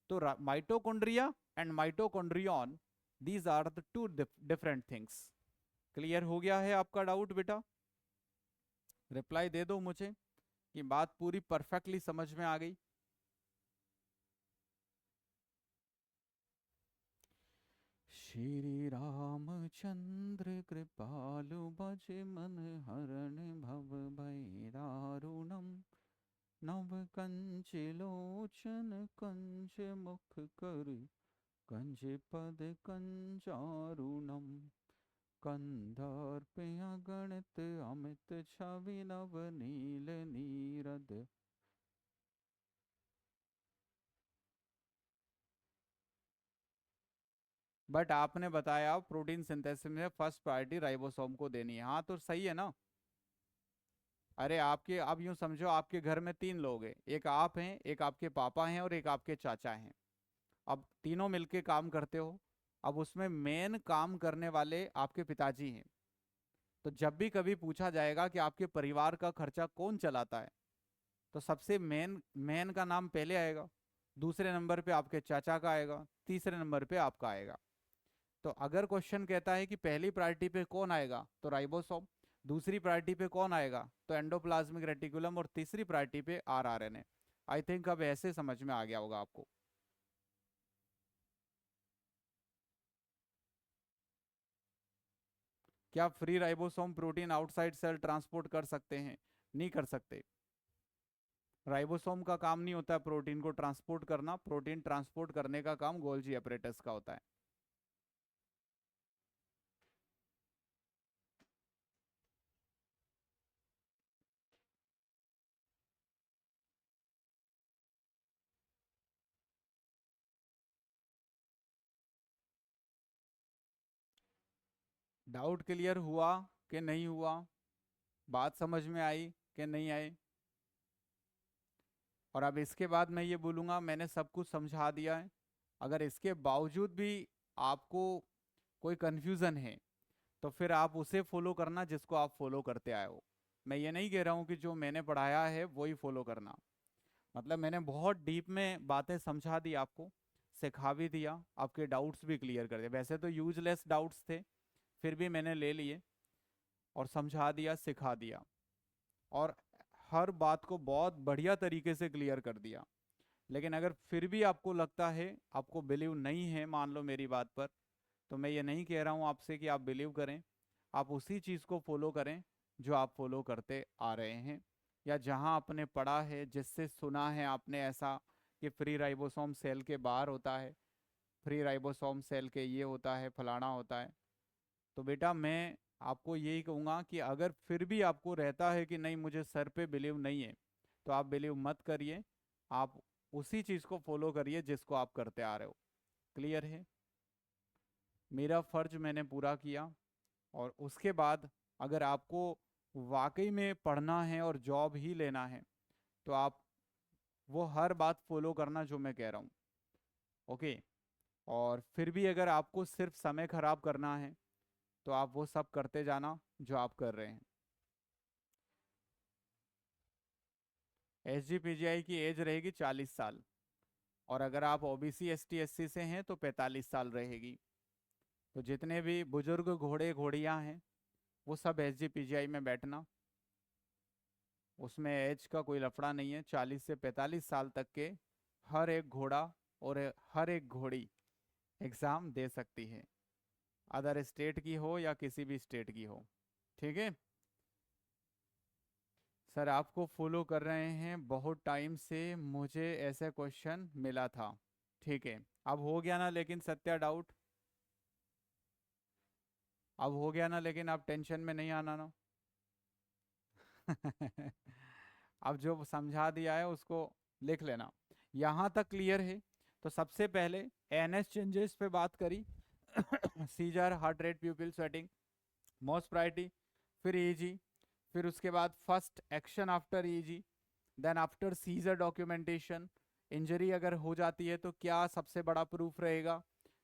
तो mitochondria and mitochondrion, these are the two different things. Clear हो गया है आपका डाउट बेटा? रिप्लाई दे दो मुझे कि बात पूरी परफेक्टली समझ में आ गई। श्री रामचंद्र कृपालु बज मन हरण भव भय दारुणम, नव कंच लोचन कंच मुख कर, कंज पद कंचारुणम, कंधार पे अगणित अमित छवि नव नील नीरद। बट आपने बताया प्रोटीन सिंथेसिस में फर्स्ट प्रायोरिटी राइबोसोम को देनी है। हाँ तो सही है ना। अरे आपके, आप यूं समझो आपके घर में तीन लोग हैं, एक आप हैं, एक आपके पापा हैं और एक आपके चाचा हैं। अब तीनों मिलके काम करते हो। अब उसमें मेन काम करने वाले आपके पिताजी हैं। तो जब भी कभी पूछा जाएगा कि आपके परिवार का खर्चा कौन चलाता है, तो सबसे मेन मेन का नाम पहले आएगा। दूसरे नंबर पे आपके चाचा का आएगा, तीसरे नंबर पे आपका आएगा। तो अगर क्वेश्चन कहता है कि पहली प्रायोरिटी पे कौन आएगा तो राइबोसोम, दूसरी प्रायोरिटी पे कौन आएगा तो एंडोप्लाज्मिक रेटिकुलम, और तीसरी प्रायोरिटी पे आरआरएनए। आई थिंक अब ऐसे समझ में आ गया होगा आपको। क्या free ribosome protein outside cell transport कर सकते हैं? नहीं कर सकते। राइबोसोम का काम नहीं होता है प्रोटीन को ट्रांसपोर्ट करना, प्रोटीन ट्रांसपोर्ट करने का काम गोल्जी अपरेटस का होता है। डाउट क्लियर हुआ कि नहीं हुआ? बात समझ में आई कि नहीं आई? और अब इसके बाद मैं ये बोलूँगा मैंने सब कुछ समझा दिया है। अगर इसके बावजूद भी आपको कोई कन्फ्यूज़न है तो फिर आप उसे फॉलो करना जिसको आप फॉलो करते आए हो। मैं ये नहीं कह रहा हूँ कि जो मैंने पढ़ाया है वही फॉलो करना। मतलब मैंने बहुत डीप में बातें समझा दी आपको, सिखा भी दिया, आपके डाउट्स भी क्लियर कर दिए। वैसे तो यूजलेस डाउट्स थे, फिर भी मैंने ले लिए और समझा दिया, सिखा दिया, और हर बात को बहुत बढ़िया तरीके से क्लियर कर दिया। लेकिन अगर फिर भी आपको लगता है, आपको बिलीव नहीं है मान लो मेरी बात पर, तो मैं ये नहीं कह रहा हूँ आपसे कि आप बिलीव करें। आप उसी चीज़ को फॉलो करें जो आप फॉलो करते आ रहे हैं, या जहाँ आपने पढ़ा है, जिससे सुना है आपने ऐसा कि फ्री राइबोसोम सेल के बाहर होता है, फ्री राइबोसोम सेल के ये होता है, फलाना होता है। तो बेटा मैं आपको यही कहूँगा कि अगर फिर भी आपको रहता है कि नहीं मुझे सर पे बिलीव नहीं है, तो आप बिलीव मत करिए। आप उसी चीज़ को फॉलो करिए जिसको आप करते आ रहे हो। क्लियर है? मेरा फर्ज मैंने पूरा किया। और उसके बाद अगर आपको वाकई में पढ़ना है और जॉब ही लेना है, तो आप वो हर बात फॉलो करना जो मैं कह रहा हूँ। ओके। और फिर भी अगर आपको सिर्फ समय खराब करना है, तो आप वो सब करते जाना जो आप कर रहे हैं। एस जी पी जी आई की एज रहेगी 40 साल, और अगर आप OBC S T S C से हैं तो 45 साल रहेगी। तो जितने भी बुजुर्ग घोड़े घोड़ियाँ हैं वो सब एस जी पी जी आई में बैठना। उसमें एज का कोई लफड़ा नहीं है। 40 से 45 साल तक के हर एक घोड़ा और हर एक घोड़ी एग्ज़ाम दे सकती है, अदर स्टेट की हो या किसी भी स्टेट की हो। ठीक है सर, आपको फॉलो कर रहे हैं बहुत टाइम से, मुझे ऐसे क्वेश्चन मिला था। ठीक है, अब हो गया ना लेकिन सत्या डाउट? अब हो गया ना, लेकिन आप टेंशन में नहीं आना ना। अब जो समझा दिया है उसको लिख लेना। यहाँ तक क्लियर है? तो सबसे पहले एनएस चेंजेस पे बात करी। Seizure, heart rate, pupil sweating, most priority, फिर ईजी, फिर उसके बाद first action after EEG, then after seizure documentation. Injury अगर हो जाती है तो क्या सबसे बड़ा प्रूफ रहेगा?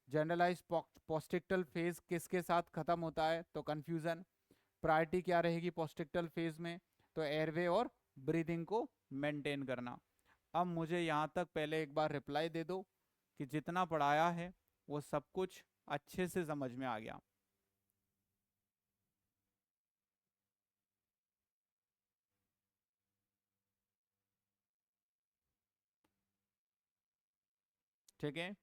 जनरलाइज पोस्टिक्टल फेज किसके साथ खत्म होता है तो कंफ्यूजन। प्रायोरिटी क्या रहेगी पोस्टिक्टल फेज में? तो एयरवे और ब्रीदिंग को मेंटेन करना। अब मुझे यहाँ तक पहले एक बार रिप्लाई दे दो कि जितना पढ़ाया है वो सब कुछ अच्छे से समझ में आ गया। ठीक है,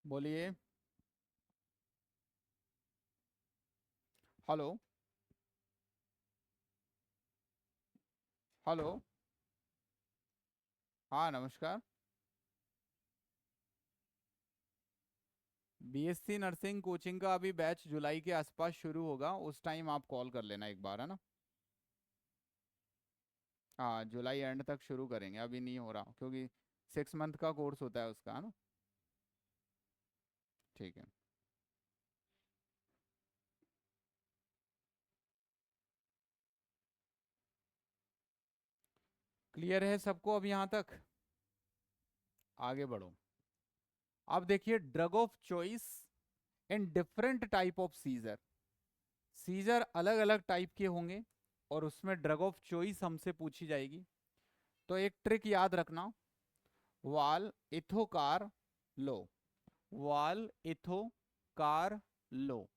बोलिए। हेलो? हेलो? हाँ नमस्कार। बीएससी नर्सिंग कोचिंग का अभी बैच जुलाई के आसपास शुरू होगा, उस टाइम आप कॉल कर लेना एक बार, है ना? हाँ जुलाई एंड तक शुरू करेंगे, अभी नहीं हो रहा क्योंकि 6 मंथ का कोर्स होता है उसका, है ना। ठीक है। क्लियर है सबको अब यहाँ तक? आगे बढ़ो। अब देखिए drug of choice in different type of seizure. Seizure अलग अलग टाइप के होंगे और उसमें ड्रग ऑफ चॉइस हमसे पूछी जाएगी। तो एक ट्रिक याद रखना, वाल इथोकार लो, वाल इथोकार लो,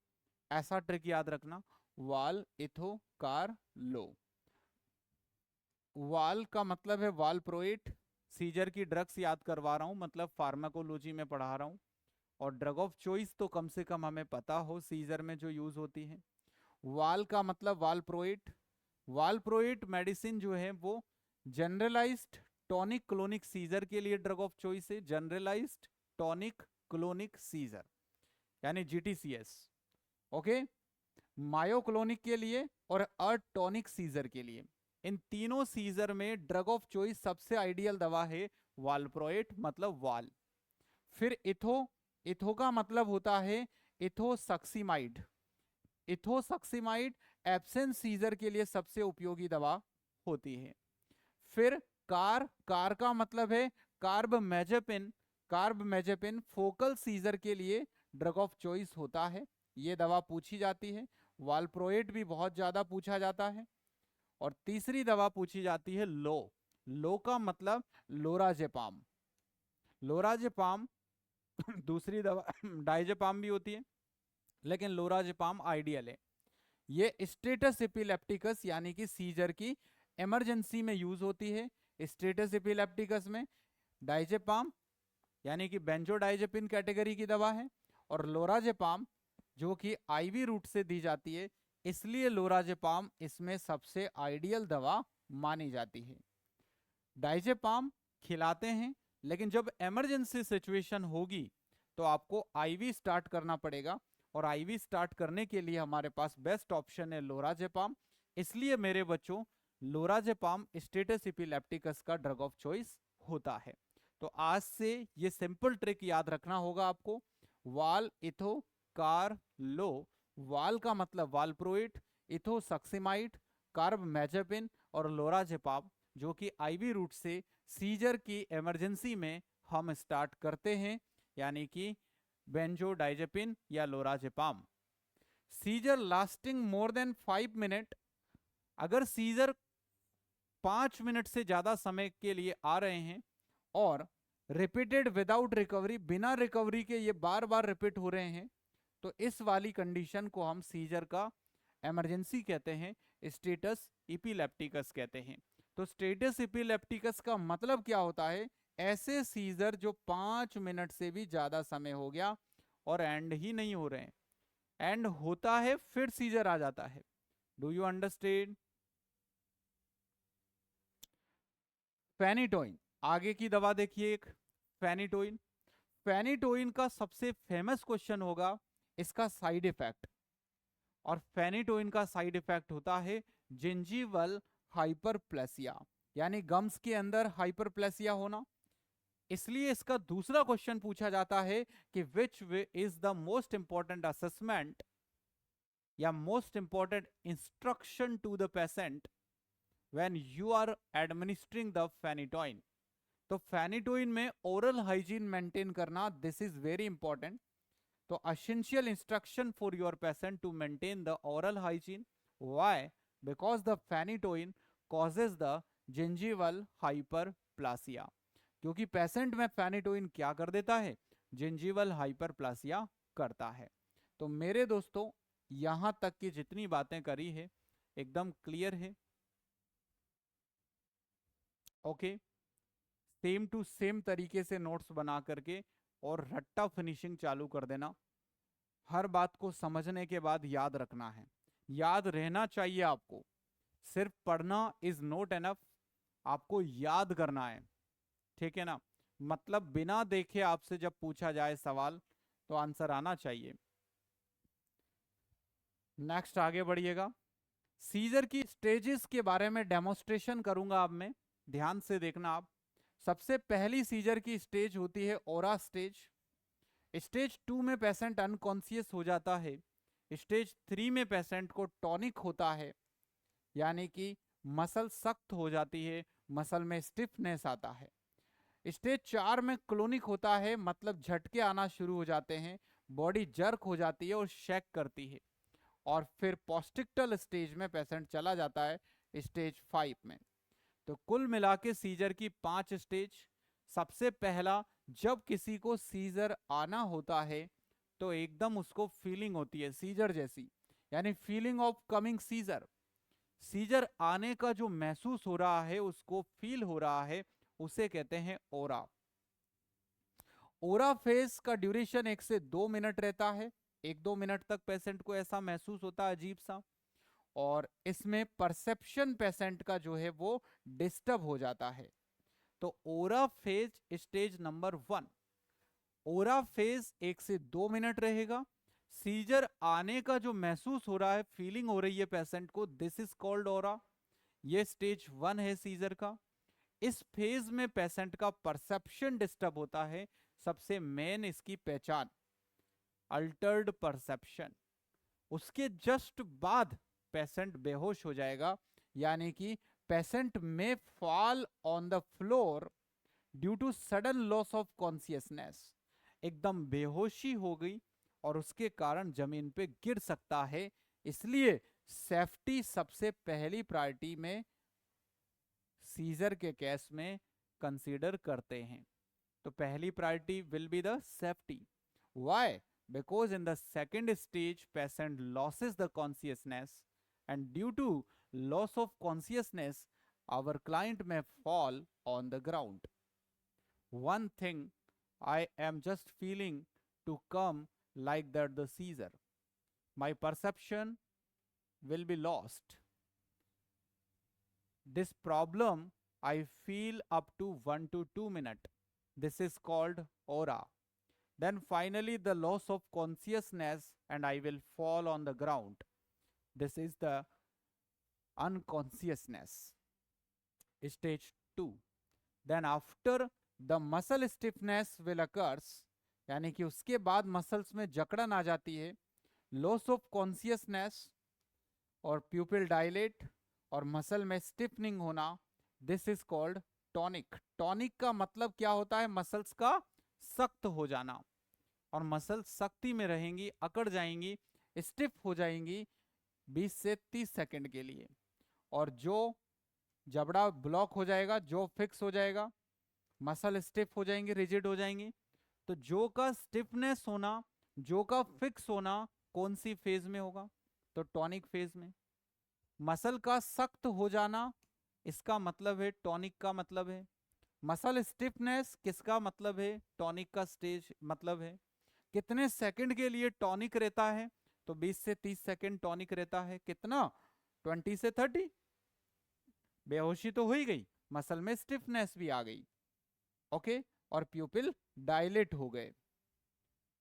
ऐसा ट्रिक याद रखना, वाल इथोकार लो। वाल का मतलब है वालप्रोइट। सीजर की ड्रग्स याद करवा रहा हूं, मतलब फार्माकोलॉजी में पढ़ा रहा हूं। और ड्रग ऑफ चॉइस तो कम से कम हमें पता हो सीजर में जो यूज होती है। वाल का मतलब वालप्रोइट। वालप्रोइट मेडिसिन जो है वो जनरलाइज्ड टॉनिक क्लोनिक सीजर के लिए ड्रग ऑफ चॉइस है। जनरलाइज्ड टॉनिक क्लोनिक सीजर यानी जीटीसीएस। ओके। मायोक्लोनिक के लिए और अटोनिक सीजर के लिए, इन तीनों सीजर में ड्रग ऑफ चॉइस सबसे आइडियल दवा है वालप्रोएट, मतलब वाल। फिर इथो, इथो का मतलब होता है इथोसक्सीमाइड। इथोसक्सीमाइड एब्सेंस सीजर के लिए सबसे उपयोगी दवा होती है। फिर कार, कार का मतलब है कार्बमेजेपिन। कार्बमेजेपिन फोकल सीजर के लिए ड्रग ऑफ चॉइस होता है, ये दवा पूछी जाती है। वालप्रोएट भी बहुत ज्यादा पूछा जाता है। और तीसरी दवा पूछी जाती है लो। लो का मतलब लोराजेपाम। लोराजेपाम दूसरी दवा डाइजेपाम भी होती है, लेकिन लोराजेपाम आइडियल है। ये स्टेटस एपिलेप्टिकस यानी कि सीजर की इमरजेंसी में यूज होती है। स्टेटस एपिलेप्टिकस में डाइजेपाम यानी कि बेंजोडाइजेपिन कैटेगरी की दवा है, और लोराजेपाम जो कि आईवी रूट से दी जाती है, इसलिए लोराजेपाम इसमें सबसे आइडियल दवा मानी जाती है। डाइजेपाम खिलाते हैं, लेकिन जब इमरजेंसी सिचुएशन होगी तो आपको आईवी स्टार्ट करना पड़ेगा, और आईवी स्टार्ट करने के लिए हमारे पास बेस्ट ऑप्शन है लोराजेपाम। इसलिए मेरे बच्चों लोराजेपाम स्टेटस इपिलेप्टिकस का ड्रग ऑफ चॉइस होता है। तो आज से ये सिंपल ट्रिक याद रखना होगा आपको। वाल इथो कार लो, वाल का मतलब वालप्रोइट, इथोसक्सीमाइड, कार्बमेजेपिन और लोराजेपाम जो कि आईवी रूट से सीजर की इमरजेंसी में हम स्टार्ट करते हैं, यानी कि बेंजोडाइजेपिन या lorazepam. Seizure lasting more than 5 minute, अगर सीजर 5 मिनट से ज्यादा समय के लिए आ रहे हैं और रिपीटेड विदाउट रिकवरी, बिना रिकवरी के ये बार बार रिपीट हो रहे हैं, तो इस वाली कंडीशन को हम सीजर का इमरजेंसी कहते हैं, स्टेटस इपिलेप्टिकस कहते हैं। तो स्टेटस इपिलेप्टिकस का मतलब क्या होता है? ऐसे सीजर जो 5 मिनट से भी ज्यादा समय हो गया और एंड ही नहीं हो रहे हैं, एंड होता है फिर सीजर आ जाता है। Do you understand? फेनिटोइन, आगे की दवा देखिए एक, फेनिटोइन। फेनिटोइन का सबसे फेमस क्वेश्चन होगा इसका साइड इफेक्ट, और फेनिटोइन का साइड इफेक्ट होता है जिंजीवल हाइपरप्लेसिया, यानी गम्स के अंदर हाइपरप्लेसिया होना। इसलिए इसका दूसरा क्वेश्चन पूछा जाता है कि which is the most important assessment या most important instruction to the patient when you are administering the phenytoin. तो फेनिटोइन में ओरल हाइजीन मेंटेन करना, दिस इज वेरी इंपॉर्टेंट। तो essential instruction for your patient to maintain the oral hygiene. Why? Because the phenytoin causes the gingival hyperplasia, क्योंकि पेशेंट में फेनिटोइन क्या कर देता है? जिंजीवल हाइपरप्लासिया करता है। तो मेरे दोस्तों यहां तक की जितनी बातें करी है एकदम क्लियर है। ओके, सेम टू सेम तरीके से नोट्स बना करके और रट्टा फिनिशिंग चालू कर देना। हर बात को समझने के बाद याद रखना है, याद रहना चाहिए आपको। सिर्फ पढ़ना इज नॉट एनफ, आपको याद करना है, ठीक है ना। मतलब बिना देखे आपसे जब पूछा जाए सवाल तो आंसर आना चाहिए। नेक्स्ट आगे बढ़िएगा। सीजर की स्टेजेस के बारे में डेमोस्ट्रेशन करूंगा अब मैं, ध्यान से देखना आप। सबसे पहली सीजर की स्टेज होती है ओरा स्टेज। स्टेज 2 में पेशेंट अनकॉन्शियस हो जाता है। स्टेज 3 में पेशेंट को टॉनिक होता है, यानी कि मसल सख्त हो जाती है, मसल में स्टिफनेस आता है। स्टेज 4 में क्लोनिक होता है, मतलब झटके आना शुरू हो जाते हैं, बॉडी जर्क हो जाती है और शेक करती है। और फिर पोस्टिक्टल स्टेज में पेशेंट चला जाता है स्टेज 5 में। तो कुल मिला के सीजर की 5 स्टेज। सबसे पहला, जब किसी को सीजर आना होता है तो एकदम उसको फीलिंग होती है सीजर जैसी, यानी feeling of coming seizure. Seizure आने का जो महसूस हो रहा है, उसको फील हो रहा है, उसे कहते हैं ओरा। ओरा फेज का ड्यूरेशन 1 से 2 मिनट रहता है। 1-2 मिनट तक पेशेंट को ऐसा महसूस होता है अजीब सा। और इसमें परसेप्शन पेशेंट का जो है वो डिस्टर्ब हो जाता है। तो ओरा फेज स्टेज नंबर 1। ओरा फेज 1 से 2 मिनट रहेगा। सीजर आने का जो महसूस हो रहा है, फीलिंग हो रही है पेशेंट को, दिस इज कॉल्ड ओरा। ये स्टेज 1 है सीजर का। इस फेज में पेशेंट का परसेप्शन डिस्टर्ब होता है। सबसे मेन इसकी पहचान अल्टर्ड परसेप्शन। उसके जस्ट बाद पेशेंट बेहोश हो जाएगा, यानी कि patient may fall on the floor due to sudden loss of consciousness. एकदम बेहोशी हो गई और उसके कारण जमीन पे गिर सकता है। इसलिए सेफ्टी सबसे पहली प्रायोरिटी में सीजर के केस में कंसीडर करते हैं। तो पहली priority will be the safety. Why? Because in the second stage patient loses the consciousness, and due to loss of consciousness our client may fall on the ground. One thing, I am just feeling to come like that the seizure. My perception will be lost. This problem I feel up to 1 to 2 minutes. This is called aura. Then finally the loss of consciousness and I will fall on the ground. This is the unconsciousness. Stage 2. Then after the muscle stiffness will occurs, यानी कि उसके बाद मसल्स में जकड़न आ जाती है, लॉस ऑफ कॉन्शियसनेस और प्यूपिल डायलेट और मसल में स्टिफनिंग होना, this is called tonic. Tonic का मतलब क्या होता है? मसल्स का सख्त हो जाना। और मसल सख्ती में रहेंगी, अकड़ जाएंगी, स्टिफ हो जाएंगी 20 से 30 सेकंड के लिए। और जो जबड़ा ब्लॉक हो जाएगा, जो फिक्स हो जाएगा, मसल स्टिफ हो जाएंगे, रिजिड हो जाएंगी। तो जो का स्टिफनेस होना, जो का फिक्स होना कौन सी फेज में होगा? तो टॉनिक फेज में। मसल का सख्त हो जाना, इसका मतलब है टॉनिक का मतलब है। मसल स्टिफनेस किसका मतलब है? टॉनिक का स्टेज मतलब है। कितने सेकंड के लिए टॉनिक रहता है? तो 20 से 30 सेकंड टॉनिक रहता है। कितना? 20 से 30। बेहोशी तो हो ही गई, मसल में स्टिफनेस भी आ गई, ओके। और प्यूपिल डायलेट हो गए।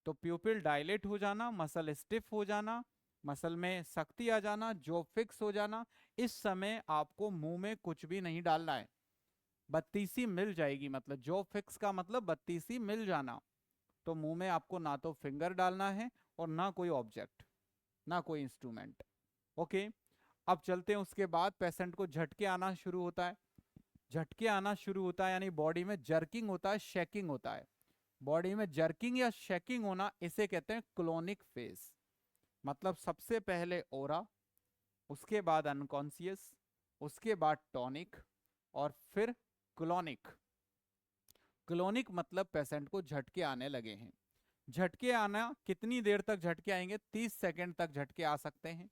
तो प्यूपिल डायलेट हो जाना, मसल स्टिफ हो जाना, मसल में सख्ती आ जाना, जो फिक्स हो जाना। इस समय आपको मुंह में कुछ भी नहीं डालना है, बत्तीसी मिल जाएगी। मतलब जो फिक्स का मतलब बत्तीसी मिल जाना। तो मुंह में आपको ना तो फिंगर डालना है और ना कोई ऑब्जेक्ट, ना कोई इंस्ट्रूमेंट, ओके। अब चलते हैं, उसके बाद पेशेंट को झटके आना शुरू होता है। झटके आना शुरू होता है यानी बॉडी में जर्किंग होता है, शेकिंग होता है। बॉडी में जर्किंग या शेकिंग होना, इसे कहते हैं क्लोनिक फेज। मतलब सबसे पहले ओरा, उसके बाद अनकॉन्शियस, उसके बाद टॉनिक और फिर क्लोनिक। क्लोनिक मतलब पेशेंट को झटके आने लगे हैं। झटके आना, कितनी देर तक झटके आएंगे? 30 सेकंड तक झटके आ सकते हैं।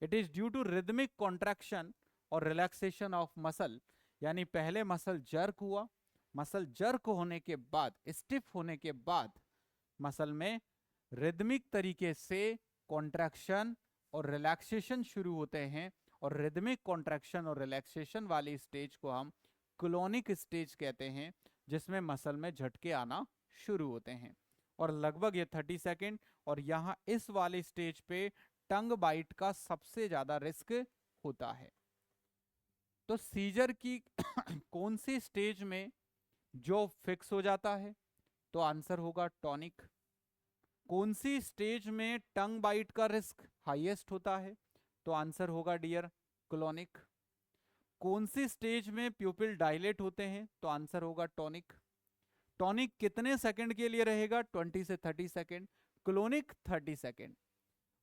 It is due to rhythmic contraction और रिलैक्सेशन ऑफ मसल, यानी पहले मसल जर्क हुआ, मसल जर्क होने के बाद, स्टिफ होने के बाद मसल में रिदमिक तरीके से कॉन्ट्रैक्शन और रिलैक्सेशन शुरू होते हैं। और रिदमिक कॉन्ट्रैक्शन और रिलैक्सेशन वाली स्टेज को हम क्लोनिक स्टेज कहते हैं, जिसमें मसल में झटके आना शुरू होते हैं। और लगभग ये 30 सेकेंड। और यहाँ इस वाले स्टेज पे टंग बाइट का सबसे ज्यादा रिस्क होता है। तो सीजर की कौन सी स्टेज में जो फिक्स हो जाता है, तो आंसर होगा टॉनिक। कौन सी स्टेज में टंग बाइट का रिस्क हाईएस्ट होता है, तो आंसर होगा डियर क्लोनिक। कौन सी स्टेज में प्यूपिल डायलेट होते हैं, तो आंसर होगा टॉनिक। टॉनिक कितने सेकंड के लिए रहेगा, 20 से 30 second. Clonic 30 second.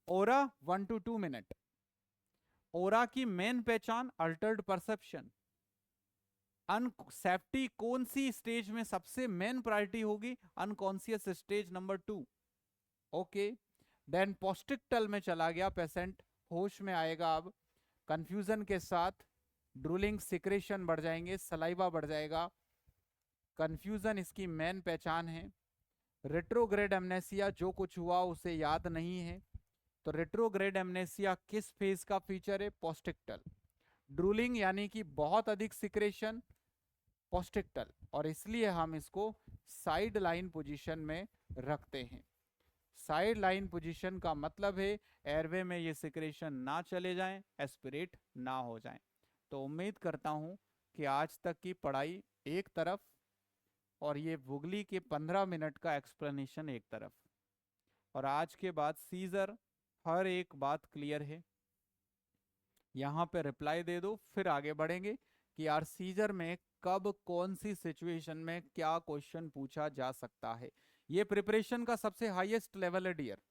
Aura 1 to 2 minute. Aura की मेन पहचान अल्टर्ड परसेप्शन। अनसेफ्टी कौन सी स्टेज में सबसे मेन प्रायोरिटी होगी, unconscious stage number 2। Okay, then postictal में चला गया पेशेंट, होश में आएगा अब, कंफ्यूजन के साथ ड्रूलिंग सिक्रेशन बढ़ जाएंगे, सलाइवा बढ़ जाएगा, कंफ्यूजन इसकी मेन पहचान है। रेट्रोग्रेड एमनेसिया, जो कुछ हुआ उसे याद नहीं है, तो रेट्रोग्रेड एमनेसिया किस फेज का फीचर है, पोस्टिक्टल। ड्रूलिंग यानी कि बहुत अधिक सिक्रेशन, पोस्टिक्टल, और इसलिए हम इसको साइड लाइन पोजीशन में रखते हैं। साइड लाइन पोजीशन का मतलब है एयरवे में ये सिक्रेशन ना चले जाएं, एस्पिरेट ना हो जाएं। तो उम्मीद करता हूं कि आज तक की पढ़ाई एक तरफ और ये वुगली के 15 मिनट का एक्सप्लेनेशन एक तरफ, और आज के बाद सीजर हर एक बात क्लियर है। यहाँ पे रिप्लाई दे दो, फिर आगे बढ़ेंगे कि यार सीजर में कब कौन सी सिचुएशन में क्या क्वेश्चन पूछा जा सकता है। ये प्रिपरेशन का सबसे हाईएस्ट लेवल है डियर,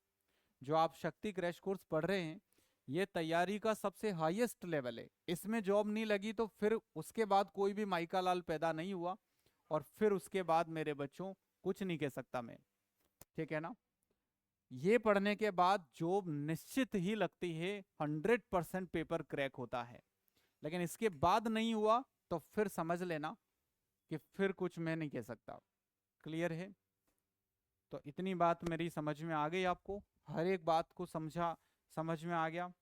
जो आप शक्ति क्रैश कोर्स पढ़ रहे हैं, ये तैयारी का सबसे हाईएस्ट लेवल है। इसमें जॉब नहीं लगी तो फिर उसके बाद कोई भी माइका लाल पैदा नहीं हुआ, और फिर उसके बाद मेरे बच्चों कुछ नहीं कह सकता मैं, ठीक है ना। ये पढ़ने के बाद जॉब निश्चित ही लगती है, 100% पेपर क्रैक होता है, लेकिन इसके बाद नहीं हुआ तो फिर समझ लेना कि फिर कुछ मैं नहीं कह सकता। क्लियर है? तो इतनी बात मेरी समझ में आ गई आपको, हर एक बात को समझ में आ गया।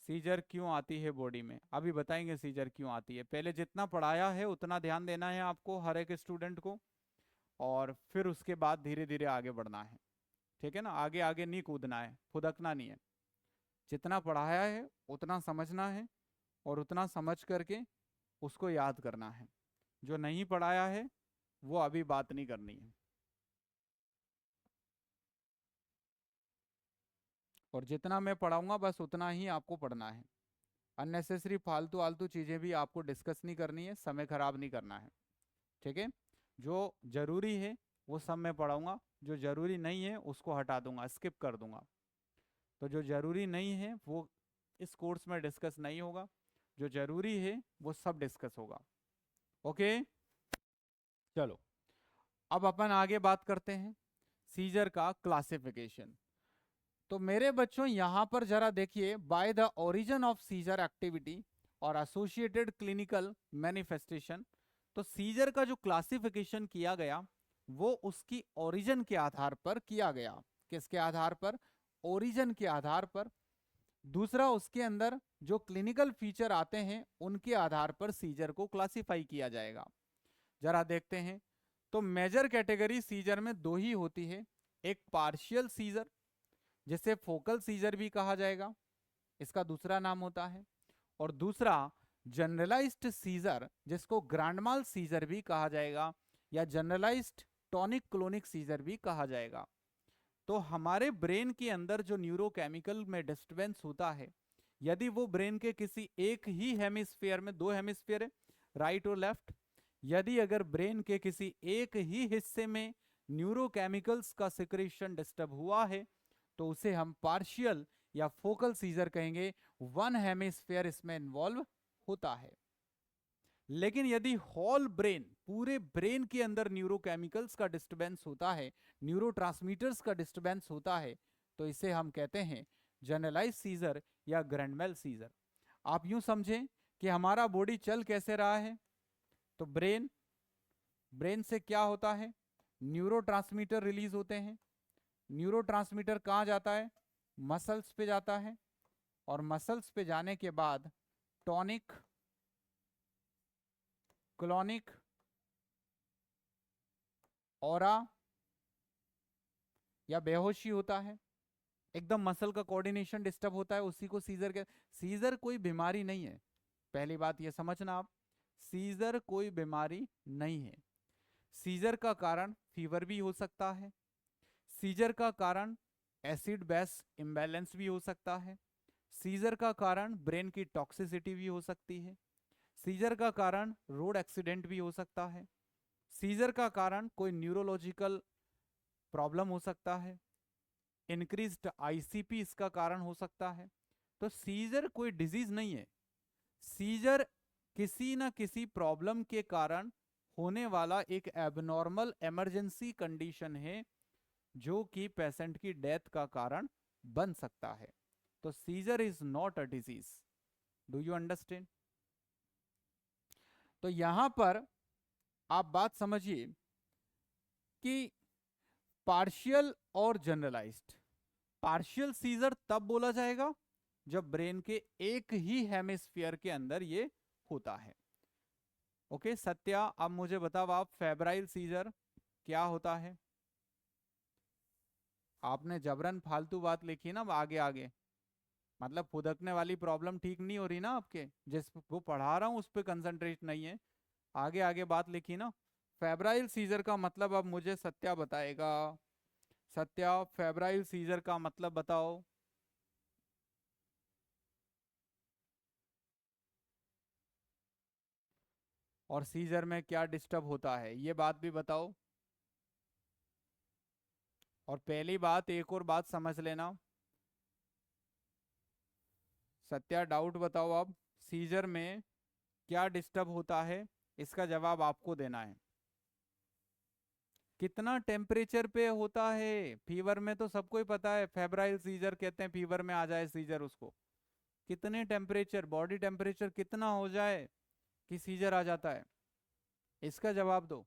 सीजर क्यों आती है बॉडी में, अभी बताएंगे सीजर क्यों आती है। पहले जितना पढ़ाया है उतना ध्यान देना है आपको, हर एक स्टूडेंट को, और फिर उसके बाद धीरे धीरे आगे बढ़ना है, ठीक है ना। आगे आगे नहीं कूदना है, फुदकना नहीं है। जितना पढ़ाया है उतना समझना है, और उतना समझ करके उसको याद करना है। जो नहीं पढ़ाया है वो अभी बात नहीं करनी है, और जितना मैं पढ़ाऊंगा बस उतना ही आपको पढ़ना है। अननेसेसरी फालतू आलतू चीज़ें भी आपको डिस्कस नहीं करनी है, समय खराब नहीं करना है, ठीक है। जो जरूरी है वो सब मैं पढ़ाऊंगा, जो जरूरी नहीं है उसको हटा दूंगा, स्किप कर दूंगा। तो जो जरूरी नहीं है वो इस कोर्स में डिस्कस नहीं होगा, जो जरूरी है वो सब डिस्कस होगा। ओके, चलो अब अपन आगे बात करते हैं सीजर का क्लासिफिकेशन। तो मेरे बच्चों यहां पर जरा देखिए, by the origin of seizure activity और एसोसिएटेड क्लिनिकल मैनिफेस्टेशन। तो सीजर का जो क्लासिफिकेशन किया गया वो उसकी ओरिजिन के आधार पर किया गया। किसके आधार पर? ओरिजिन के आधार पर। दूसरा, उसके अंदर जो क्लिनिकल फीचर आते हैं उनके आधार पर सीजर को क्लासिफाई किया जाएगा। जरा देखते हैं। तो मेजर कैटेगरी सीजर में दो ही होती है, एक पार्शियल सीजर जिसे फोकल सीजर भी कहा जाएगा, इसका दूसरा नाम होता है, और दूसरा जनरलाइज्ड सीजर जिसको ग्रांडमाल सीजर भी कहा जाएगा, या जनरलाइज्ड टॉनिक क्लोनिक सीजर भी कहा जाएगा। तो हमारे ब्रेन के अंदर जो न्यूरोकेमिकल में डिस्टर्बेंस होता है, यदि वो ब्रेन के किसी एक ही हेमिस्फीयर में, दो हेमिस्फीयर है राइट और लेफ्ट, यदि अगर ब्रेन के किसी एक ही हिस्से में न्यूरोकेमिकल्स का सिक्रेशन डिस्टर्ब हुआ है तो उसे हम पार्शियल या फोकल सीजर कहेंगे। वन हेमिस्फीयर इसमें इन्वॉल्व होता है। लेकिन यदि होल ब्रेन, पूरे ब्रेन के अंदर न्यूरोकेमिकल्स का डिस्टर्बेंस होता है, न्यूरोट्रांसमीटर्स का डिस्टर्बेंस होता है, तो इसे हम कहते हैं जनरलाइज सीजर या ग्रैंडमेल सीजर। आप यूं समझें कि हमारा बॉडी चल कैसे रहा है, तो ब्रेन से क्या होता है, न्यूरोट्रांसमीटर रिलीज होते हैं। न्यूरोट्रांसमीटर कहाँ जाता है? मसल्स पे जाता है, और मसल्स पे जाने के बाद टॉनिक, क्लोनिक, ऑरा या बेहोशी होता है। एकदम मसल का कोऑर्डिनेशन डिस्टर्ब होता है, उसी को सीजर के। सीजर कोई बीमारी नहीं है, पहली बात ये समझना आप। सीजर कोई बीमारी नहीं है। सीजर का कारण फीवर भी हो सकता है। सीजर का कारण एसिड बेस इम्बैलेंस भी हो सकता है। सीजर का कारण ब्रेन की टॉक्सिसिटी भी हो सकती है। सीजर का कारण रोड एक्सीडेंट भी हो सकता है। सीजर का कारण कोई न्यूरोलॉजिकल प्रॉब्लम हो सकता है। इंक्रीज्ड आईसीपी इसका कारण हो सकता है। तो सीजर कोई डिजीज नहीं है। सीजर किसी न किसी प्रॉब्लम के कारण होने वाला एक एबनॉर्मल इमरजेंसी कंडीशन है, जो कि पेशेंट की डेथ का कारण बन सकता है। तो seizure is not a disease. Do you understand? तो यहां पर आप बात समझिए कि पार्शियल और जनरलाइज्ड। पार्शियल सीजर तब बोला जाएगा जब ब्रेन के एक ही हेमिस्फीयर के अंदर ये होता है। ओके सत्या, अब मुझे बताओ आप, फेब्राइल सीजर क्या होता है? आपने जबरन फालतू बात लिखी ना आगे आगे, मतलब फुदकने वाली प्रॉब्लम ठीक नहीं हो रही ना आपके, जिसको पढ़ा रहा हूं उस पर कंसंट्रेट नहीं है, आगे आगे बात लिखी ना। फेब्राइल सीजर का मतलब अब मुझे सत्या बताएगा। सत्या, फेब्राइल सीजर का मतलब बताओ। और सीजर में क्या डिस्टर्ब होता है ये बात भी बताओ। और पहली बात, एक और बात समझ लेना। सत्या डाउट बताओ अब, सीजर में क्या डिस्टर्ब होता है, इसका जवाब आपको देना है। कितना टेम्परेचर पे होता है? फीवर में तो सबको ही पता है, फेब्राइल सीजर कहते हैं, फीवर में आ जाए सीजर उसको। कितने टेम्परेचर, बॉडी टेम्परेचर कितना हो जाए कि सीजर आ जाता है? इसका जवाब दो।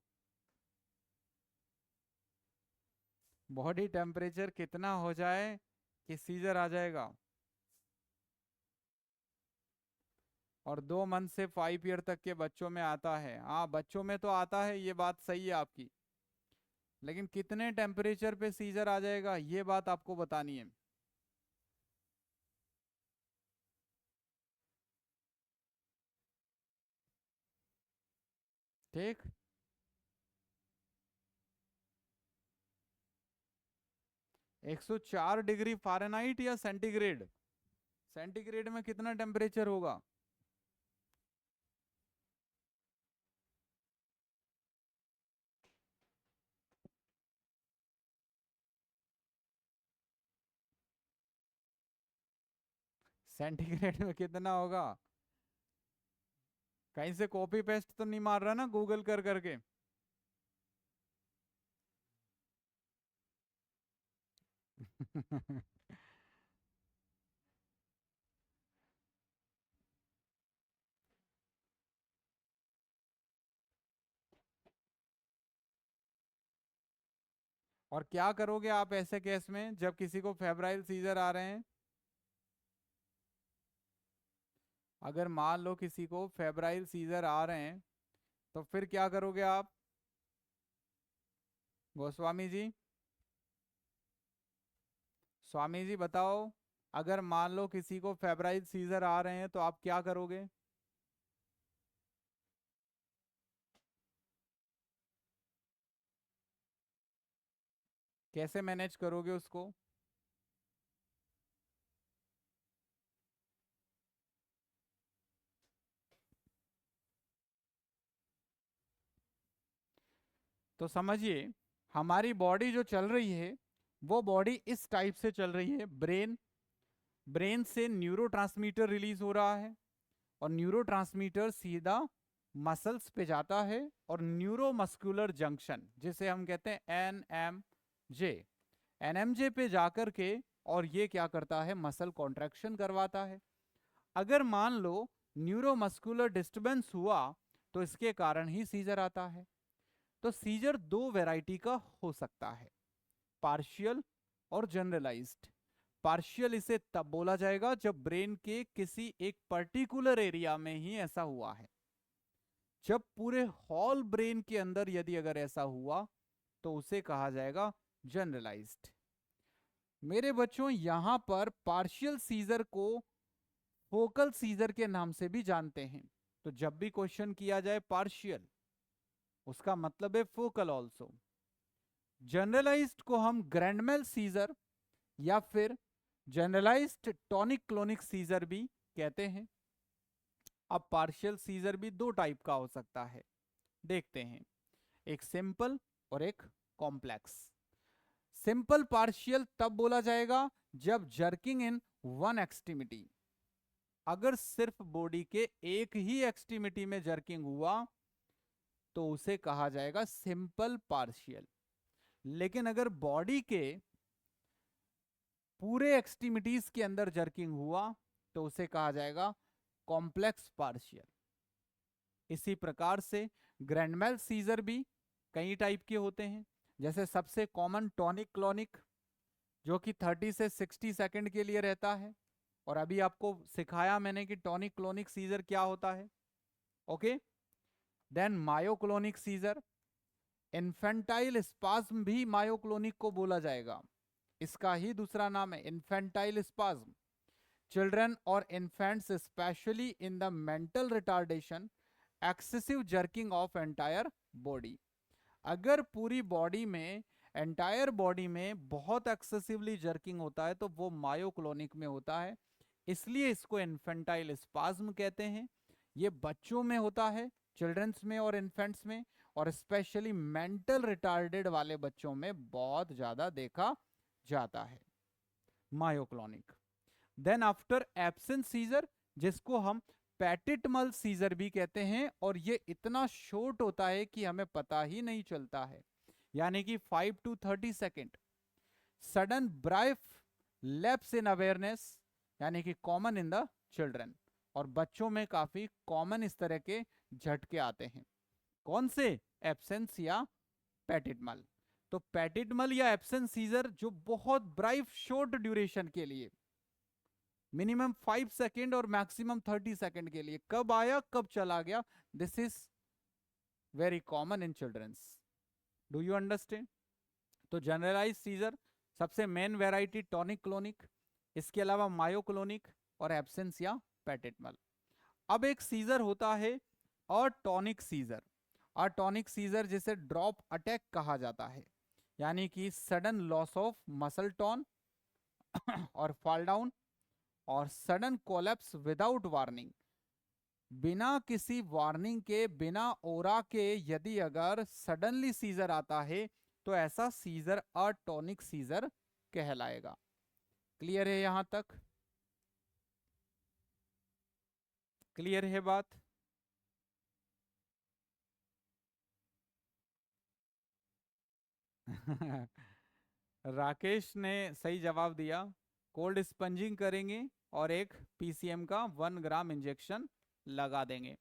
बॉडी टेम्परेचर कितना हो जाए कि सीजर आ जाएगा? और 2 मंथ से 5 ईयर तक के बच्चों में आता है। हाँ बच्चों में तो आता है, ये बात सही है आपकी, लेकिन कितने टेम्परेचर पे सीजर आ जाएगा ये बात आपको बतानी है। ठीक। 104 डिग्री फ़ारेनहाइट या सेंटीग्रेड? सेंटीग्रेड में कितना टेम्परेचर होगा? सेंटीग्रेड में कितना होगा? कहीं से कॉपी पेस्ट तो नहीं मार रहा ना गूगल कर करके? और क्या करोगे आप ऐसे केस में जब किसी को फेब्राइल सीजर आ रहे हैं? अगर मान लो किसी को फेब्राइल सीजर आ रहे हैं तो फिर क्या करोगे आप? गोस्वामी जी, स्वामी जी बताओ, अगर मान लो किसी को फेब्राइल सीजर आ रहे हैं तो आप क्या करोगे? कैसे मैनेज करोगे उसको? तो समझिए, हमारी बॉडी जो चल रही है वो बॉडी इस टाइप से चल रही है। ब्रेन, ब्रेन से न्यूरोट्रांसमीटर रिलीज हो रहा है, और न्यूरोट्रांसमीटर सीधा मसल्स पे जाता है, और न्यूरोमस्कुलर जंक्शन जिसे हम कहते हैं एनएमजे, एनएमजे पे जाकर के और ये क्या करता है, मसल कॉन्ट्रैक्शन करवाता है। अगर मान लो न्यूरोमस्कुलर डिस्टरबेंस हुआ तो इसके कारण ही सीजर आता है। तो सीजर दो वैरायटी का हो सकता है, पार्शियल और जनरलाइज्ड। पार्शियल इसे तब बोला जाएगा जब ब्रेन के किसी एक पर्टिकुलर एरिया में ही ऐसा हुआ है। जब पूरे हॉल ब्रेन के अंदर यदि अगर ऐसा हुआ तो उसे कहा जाएगा जनरलाइज्ड। मेरे बच्चों यहां पर पार्शियल सीजर को फोकल सीजर के नाम से भी जानते हैं। तो जब भी क्वेश्चन किया जाए पार्शियल, उसका मतलब है फोकल ऑल्सो। जनरलाइज्ड को हम ग्रैंडमेल सीजर या फिर जनरलाइज्ड टॉनिक क्लोनिक सीजर भी कहते हैं। अब पार्शियल सीजर भी दो टाइप का हो सकता है, देखते हैं, एक सिंपल और एक कॉम्प्लेक्स। सिंपल पार्शियल तब बोला जाएगा जब जर्किंग इन वन एक्सट्रीमिटी, अगर सिर्फ बॉडी के एक ही एक्सट्रीमिटी में जर्किंग हुआ तो उसे कहा जाएगा सिंपल पार्शियल। लेकिन अगर बॉडी के पूरे एक्सट्रीमिटीज के अंदर जर्किंग हुआ तो उसे कहा जाएगा कॉम्प्लेक्स पार्शियल। इसी प्रकार से ग्रैंडमेल सीजर भी कई टाइप के होते हैं, जैसे सबसे कॉमन टॉनिक क्लोनिक, जो कि 30 से 60 सेकंड के लिए रहता है। और अभी आपको सिखाया मैंने कि टॉनिक क्लोनिक सीजर क्या होता है। Okay, then myoclonic seizure, infantile spasm भी मायोक्लोनिक को बोला जाएगा, इसका ही दूसरा नाम है इन्फेंटाइल स्पाज्म। चिल्ड्रन और infants specially in the mental retardation, excessive jerking of entire body, अगर पूरी बॉडी में, एंटायर बॉडी में बहुत एक्सेसिवली जर्किंग होता है तो वो मायोक्लोनिक में होता है, इसलिए इसको इन्फेंटाइल स्पाज्म कहते हैं। ये बच्चों में होता है, चिल्ड्रंस में और इन्फेंट्स में, और स्पेशली मेंटल रिटार्डेड वाले बच्चों में बहुत ज्यादा देखा जाता है myoclonic. Then after absence seizure, जिसको हम पैटिटमल सीजर भी कहते हैं, और ये इतना शॉर्ट होता है कि हमें पता ही नहीं चलता है, यानी कि 5 to 30 second. Sudden brief lapse in awareness, यानी कि कॉमन इन द चिल्ड्रन, और बच्चों में काफी कॉमन इस तरह के झटके आते हैं। कौन से? एब्सेंस या पैटिटमल। तो पैटिटमल या एब्सेंस सीजर जो बहुत ब्राइफ शॉर्ट ड्यूरेशन के लिए, मिनिमम 5 सेकेंड और मैक्सिमम 30 सेकेंड के लिए, कब आया कब चला गया, this is very common in childrens. Do you understand? तो जनरलाइज सीजर सबसे मेन वेराइटी टॉनिक क्लोनिक, इसके अलावा मायोक्लोनिक और एब्सेंस या पैटिटमल। अब एक सीजर होता है अटॉनिक सीजर। अटॉनिक सीजर जिसे ड्रॉप अटैक कहा जाता है, यानी कि sudden loss of muscle tone और फॉल डाउन और सडन कोलैप्स विदाउट वार्निंग, बिना किसी वार्निंग के, बिना ओरा के यदि अगर सडनली सीजर आता है तो ऐसा सीजर अटॉनिक सीजर कहलाएगा। क्लियर है यहां तक? क्लियर है बात? राकेश ने सही जवाब दिया, कोल्ड स्पंजिंग करेंगे और एक पीसीएम का 1 ग्राम इंजेक्शन लगा देंगे।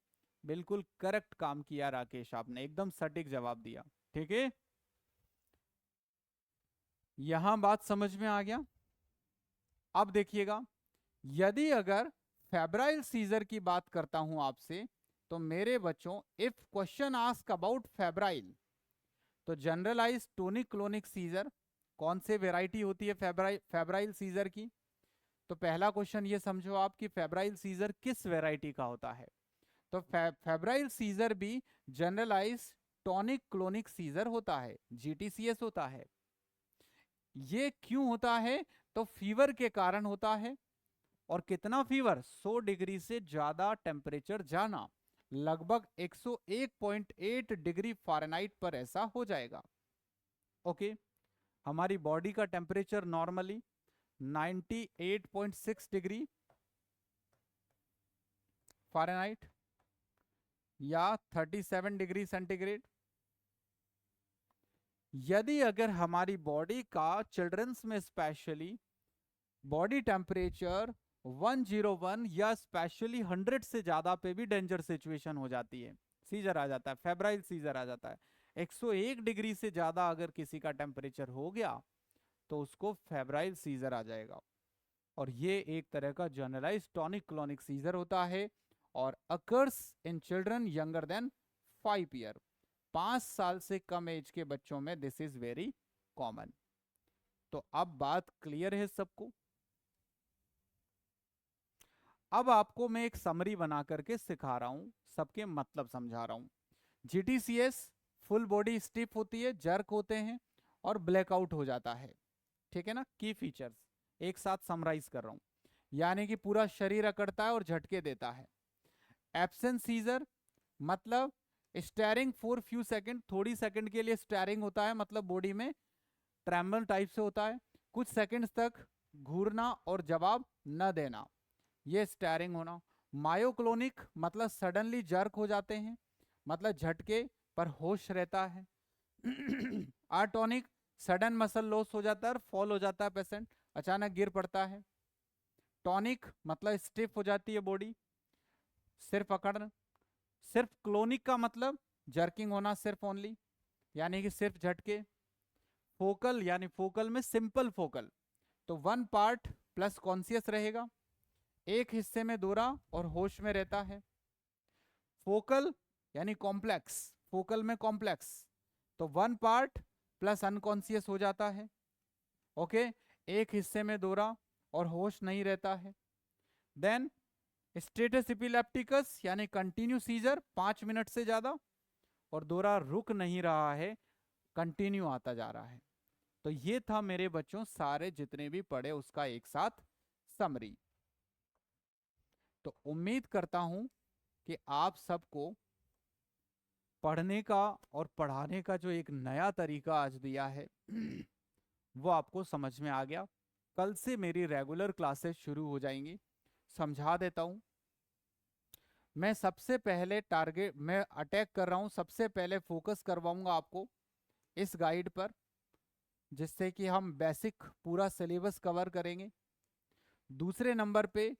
बिल्कुल करेक्ट काम किया राकेश, आपने एकदम सटीक जवाब दिया। ठीक है, यहां बात समझ में आ गया। अब देखिएगा, यदि अगर फेब्राइल सीजर की बात करता हूं आपसे, तो मेरे बच्चों if question ask about febrile, तो जनरलाइज टोनिक क्लोनिक सीजर, कौन से वेराइटी होती है फेब्राइल सीजर की? तो पहला क्वेश्चन ये समझो आप कि फेब्राइल सीजर किस वेराइटी का होता है। तो फेब्राइल सीजर भी जनरलाइज टॉनिक क्लोनिक सीजर होता है, जीटीसीएस होता है। ये क्यों होता है? तो फीवर के कारण होता है। और कितना फीवर? 100 डिग्री से ज्यादा टेम्परेचर जाना, लगभग 101.8 डिग्री फ़ारेनहाइट पर ऐसा हो जाएगा। ओके, हमारी बॉडी का टेम्परेचर नॉर्मली 98.6 डिग्री फ़ारेनहाइट या 37 डिग्री सेंटीग्रेड। यदि अगर हमारी बॉडी का, चिल्ड्रंस में स्पेशली, बॉडी टेम्परेचर 101 या स्पेशली 100 से ज्यादा पे भी डेंजर सिचुएशन हो जाती है, सीजर आ जाता है, फेब्राइल सीजर आ जाता है। 101 डिग्री से ज्यादा अगर किसी का टेम्परेचर हो गया तो उसको फेब्राइल सीजर आ जाएगा। और ये एक तरह का जनरलाइज टॉनिक क्लोनिक सीजर होता है और occurs in children younger than 5 year, 5 साल से कम एज के बच्चों में दिस इज वेरी कॉमन। तो अब बात क्लियर है सबको। अब आपको मैं एक समरी बना करके सिखा रहा हूं, सबके मतलब समझा रहा हूं। जीटीसीएस फुल बॉडी स्टिफ होती है, जर्क होते हैं और ब्लैकआउट हो जाता है। ठीक है ना, की फीचर्स एक साथ समराइज कर रहा हूं। यानी कि पूरा शरीर अकड़ता है और झटके देता है। एब्सेंट सीजर मतलब स्टेरिंग फॉर फ्यू सेकंड, थोड़ी सेकंड के लिए स्टेरिंग होता है, मतलब बॉडी में ट्रेम्बल टाइप से होता है। कुछ सेकंड्स तक घूरना और जवाब न देना, ये स्टेरिंग होना। मायोक्लोनिक मतलब सडनली जर्क हो जाते हैं, मतलब झटके पर होश रहता है। आटोनिक सडन मसल लॉस हो जाता है और फॉल हो जाता है पेशेंट, अचानक गिर पड़ता है। टॉनिक मतलब स्टिफ हो जाती है बॉडी, सिर्फ अकड़। सिर्फ क्लोनिक का मतलब जर्किंग होना सिर्फ ओनली, यानी कि सिर्फ झटके। फोकल यानी फोकल में सिंपल फोकल, तो वन पार्ट प्लस कॉन्सियस रहेगा, एक हिस्से में दोहरा और होश में रहता है। फोकल यानी कॉम्प्लेक्स, फोकल में कॉम्प्लेक्स, तो वन पार्ट प्लस अनकॉन्सियस हो जाता है। ओके, एक हिस्से में दोहरा और होश नहीं रहता है। देन स्टेटस इपिलेप्टिकस यानी कंटिन्यू सीजर 5 मिनट से ज्यादा, और दोहरा रुक नहीं रहा है, कंटिन्यू आता जा रहा है। तो ये था मेरे बच्चों सारे जितने भी पढ़े उसका एक साथ समरी। तो उम्मीद करता हूं कि आप सबको पढ़ने का और पढ़ाने का जो एक नया तरीका आज दिया है वो आपको समझ में आ गया। कल से मेरी रेगुलर क्लासेस शुरू हो जाएंगी। समझा देता हूं। मैं सबसे पहले टारगेट मैं अटैक कर रहा हूं, सबसे पहले फोकस करवाऊंगा आपको इस गाइड पर, जिससे कि हम बेसिक पूरा सिलेबस कवर करेंगे। दूसरे नंबर पे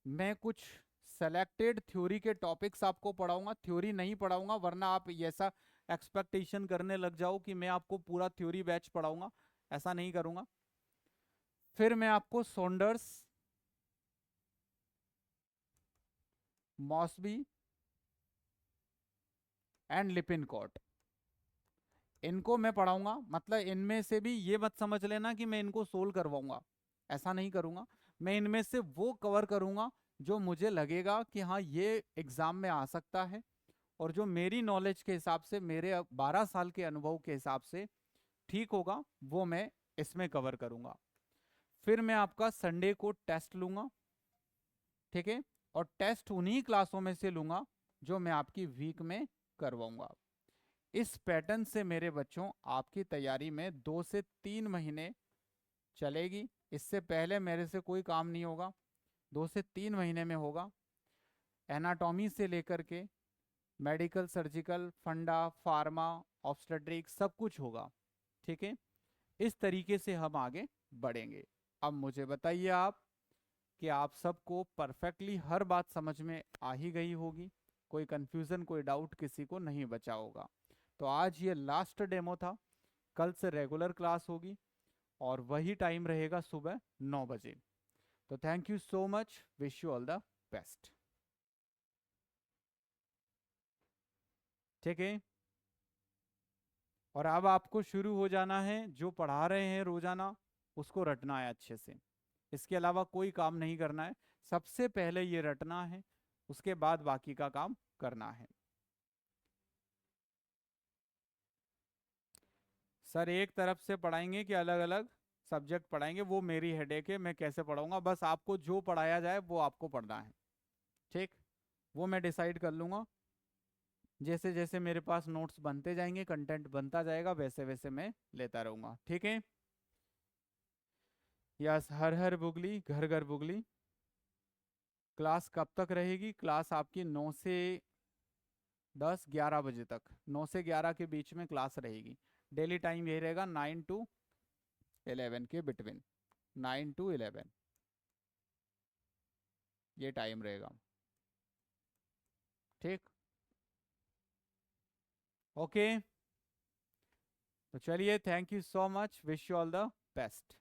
मैं कुछ सेलेक्टेड थ्योरी के टॉपिक्स आपको पढ़ाऊंगा, थ्योरी नहीं पढ़ाऊंगा, वरना आप ऐसा एक्सपेक्टेशन करने लग जाओ कि मैं आपको पूरा थ्योरी बैच पढ़ाऊंगा, ऐसा नहीं करूंगा। फिर मैं आपको सॉन्डर्स, मॉसबी एंड लिपिनकॉट, इनको मैं पढ़ाऊंगा। मतलब इनमें से भी ये मत समझ लेना कि मैं इनको सोल्व करवाऊंगा, ऐसा नहीं करूंगा। मैं इनमें से वो कवर करूंगा जो मुझे लगेगा कि हाँ ये एग्जाम में आ सकता है, और जो मेरी नॉलेज के हिसाब से, मेरे 12 साल के अनुभव के हिसाब से ठीक होगा, वो मैं इसमें कवर करूंगा। फिर मैं आपका संडे को टेस्ट लूंगा, ठीक है, और टेस्ट उन्हीं क्लासों में से लूंगा जो मैं आपकी वीक में करवाऊंगा। इस पैटर्न से मेरे बच्चों आपकी तैयारी में 2 से 3 महीने चलेगी। इससे पहले मेरे से कोई काम नहीं होगा, 2 से 3 महीने में होगा। एनाटॉमी से लेकर के मेडिकल, सर्जिकल, फंडा, फार्मा, ऑब्स्टेट्रिक सब कुछ होगा। ठीक है, इस तरीके से हम आगे बढ़ेंगे। अब मुझे बताइए आप कि आप सबको परफेक्टली हर बात समझ में आ ही गई होगी, कोई कंफ्यूजन, कोई डाउट किसी को नहीं बचा होगा। तो आज ये लास्ट डेमो था, कल से रेगुलर क्लास होगी और वही टाइम रहेगा सुबह 9 बजे। तो thank you so much, wish you all the best. ठीक है, और अब आपको शुरू हो जाना है, जो पढ़ा रहे हैं रोजाना उसको रटना है अच्छे से, इसके अलावा कोई काम नहीं करना है। सबसे पहले ये रटना है, उसके बाद बाकी का काम करना है। सर एक तरफ से पढ़ाएंगे कि अलग अलग सब्जेक्ट पढ़ाएंगे, वो मेरी हेडेक है, मैं कैसे पढ़ाऊंगा। बस आपको जो पढ़ाया जाए वो आपको पढ़ना है, ठीक, वो मैं डिसाइड कर लूंगा। जैसे जैसे मेरे पास नोट्स बनते जाएंगे, कंटेंट बनता जाएगा, वैसे वैसे मैं लेता रहूंगा। ठीक है, यस, हर हर बुगली घर घर बुगली। क्लास कब तक रहेगी? क्लास आपकी 9 से 10, 11 बजे तक, 9 से 11 के बीच में क्लास रहेगी। डेली टाइम यही रहेगा, 9 to 11 के बिटवीन, 9 to 11 ये टाइम रहेगा। ठीक, ओके, तो चलिए, thank you so much, wish you all the best.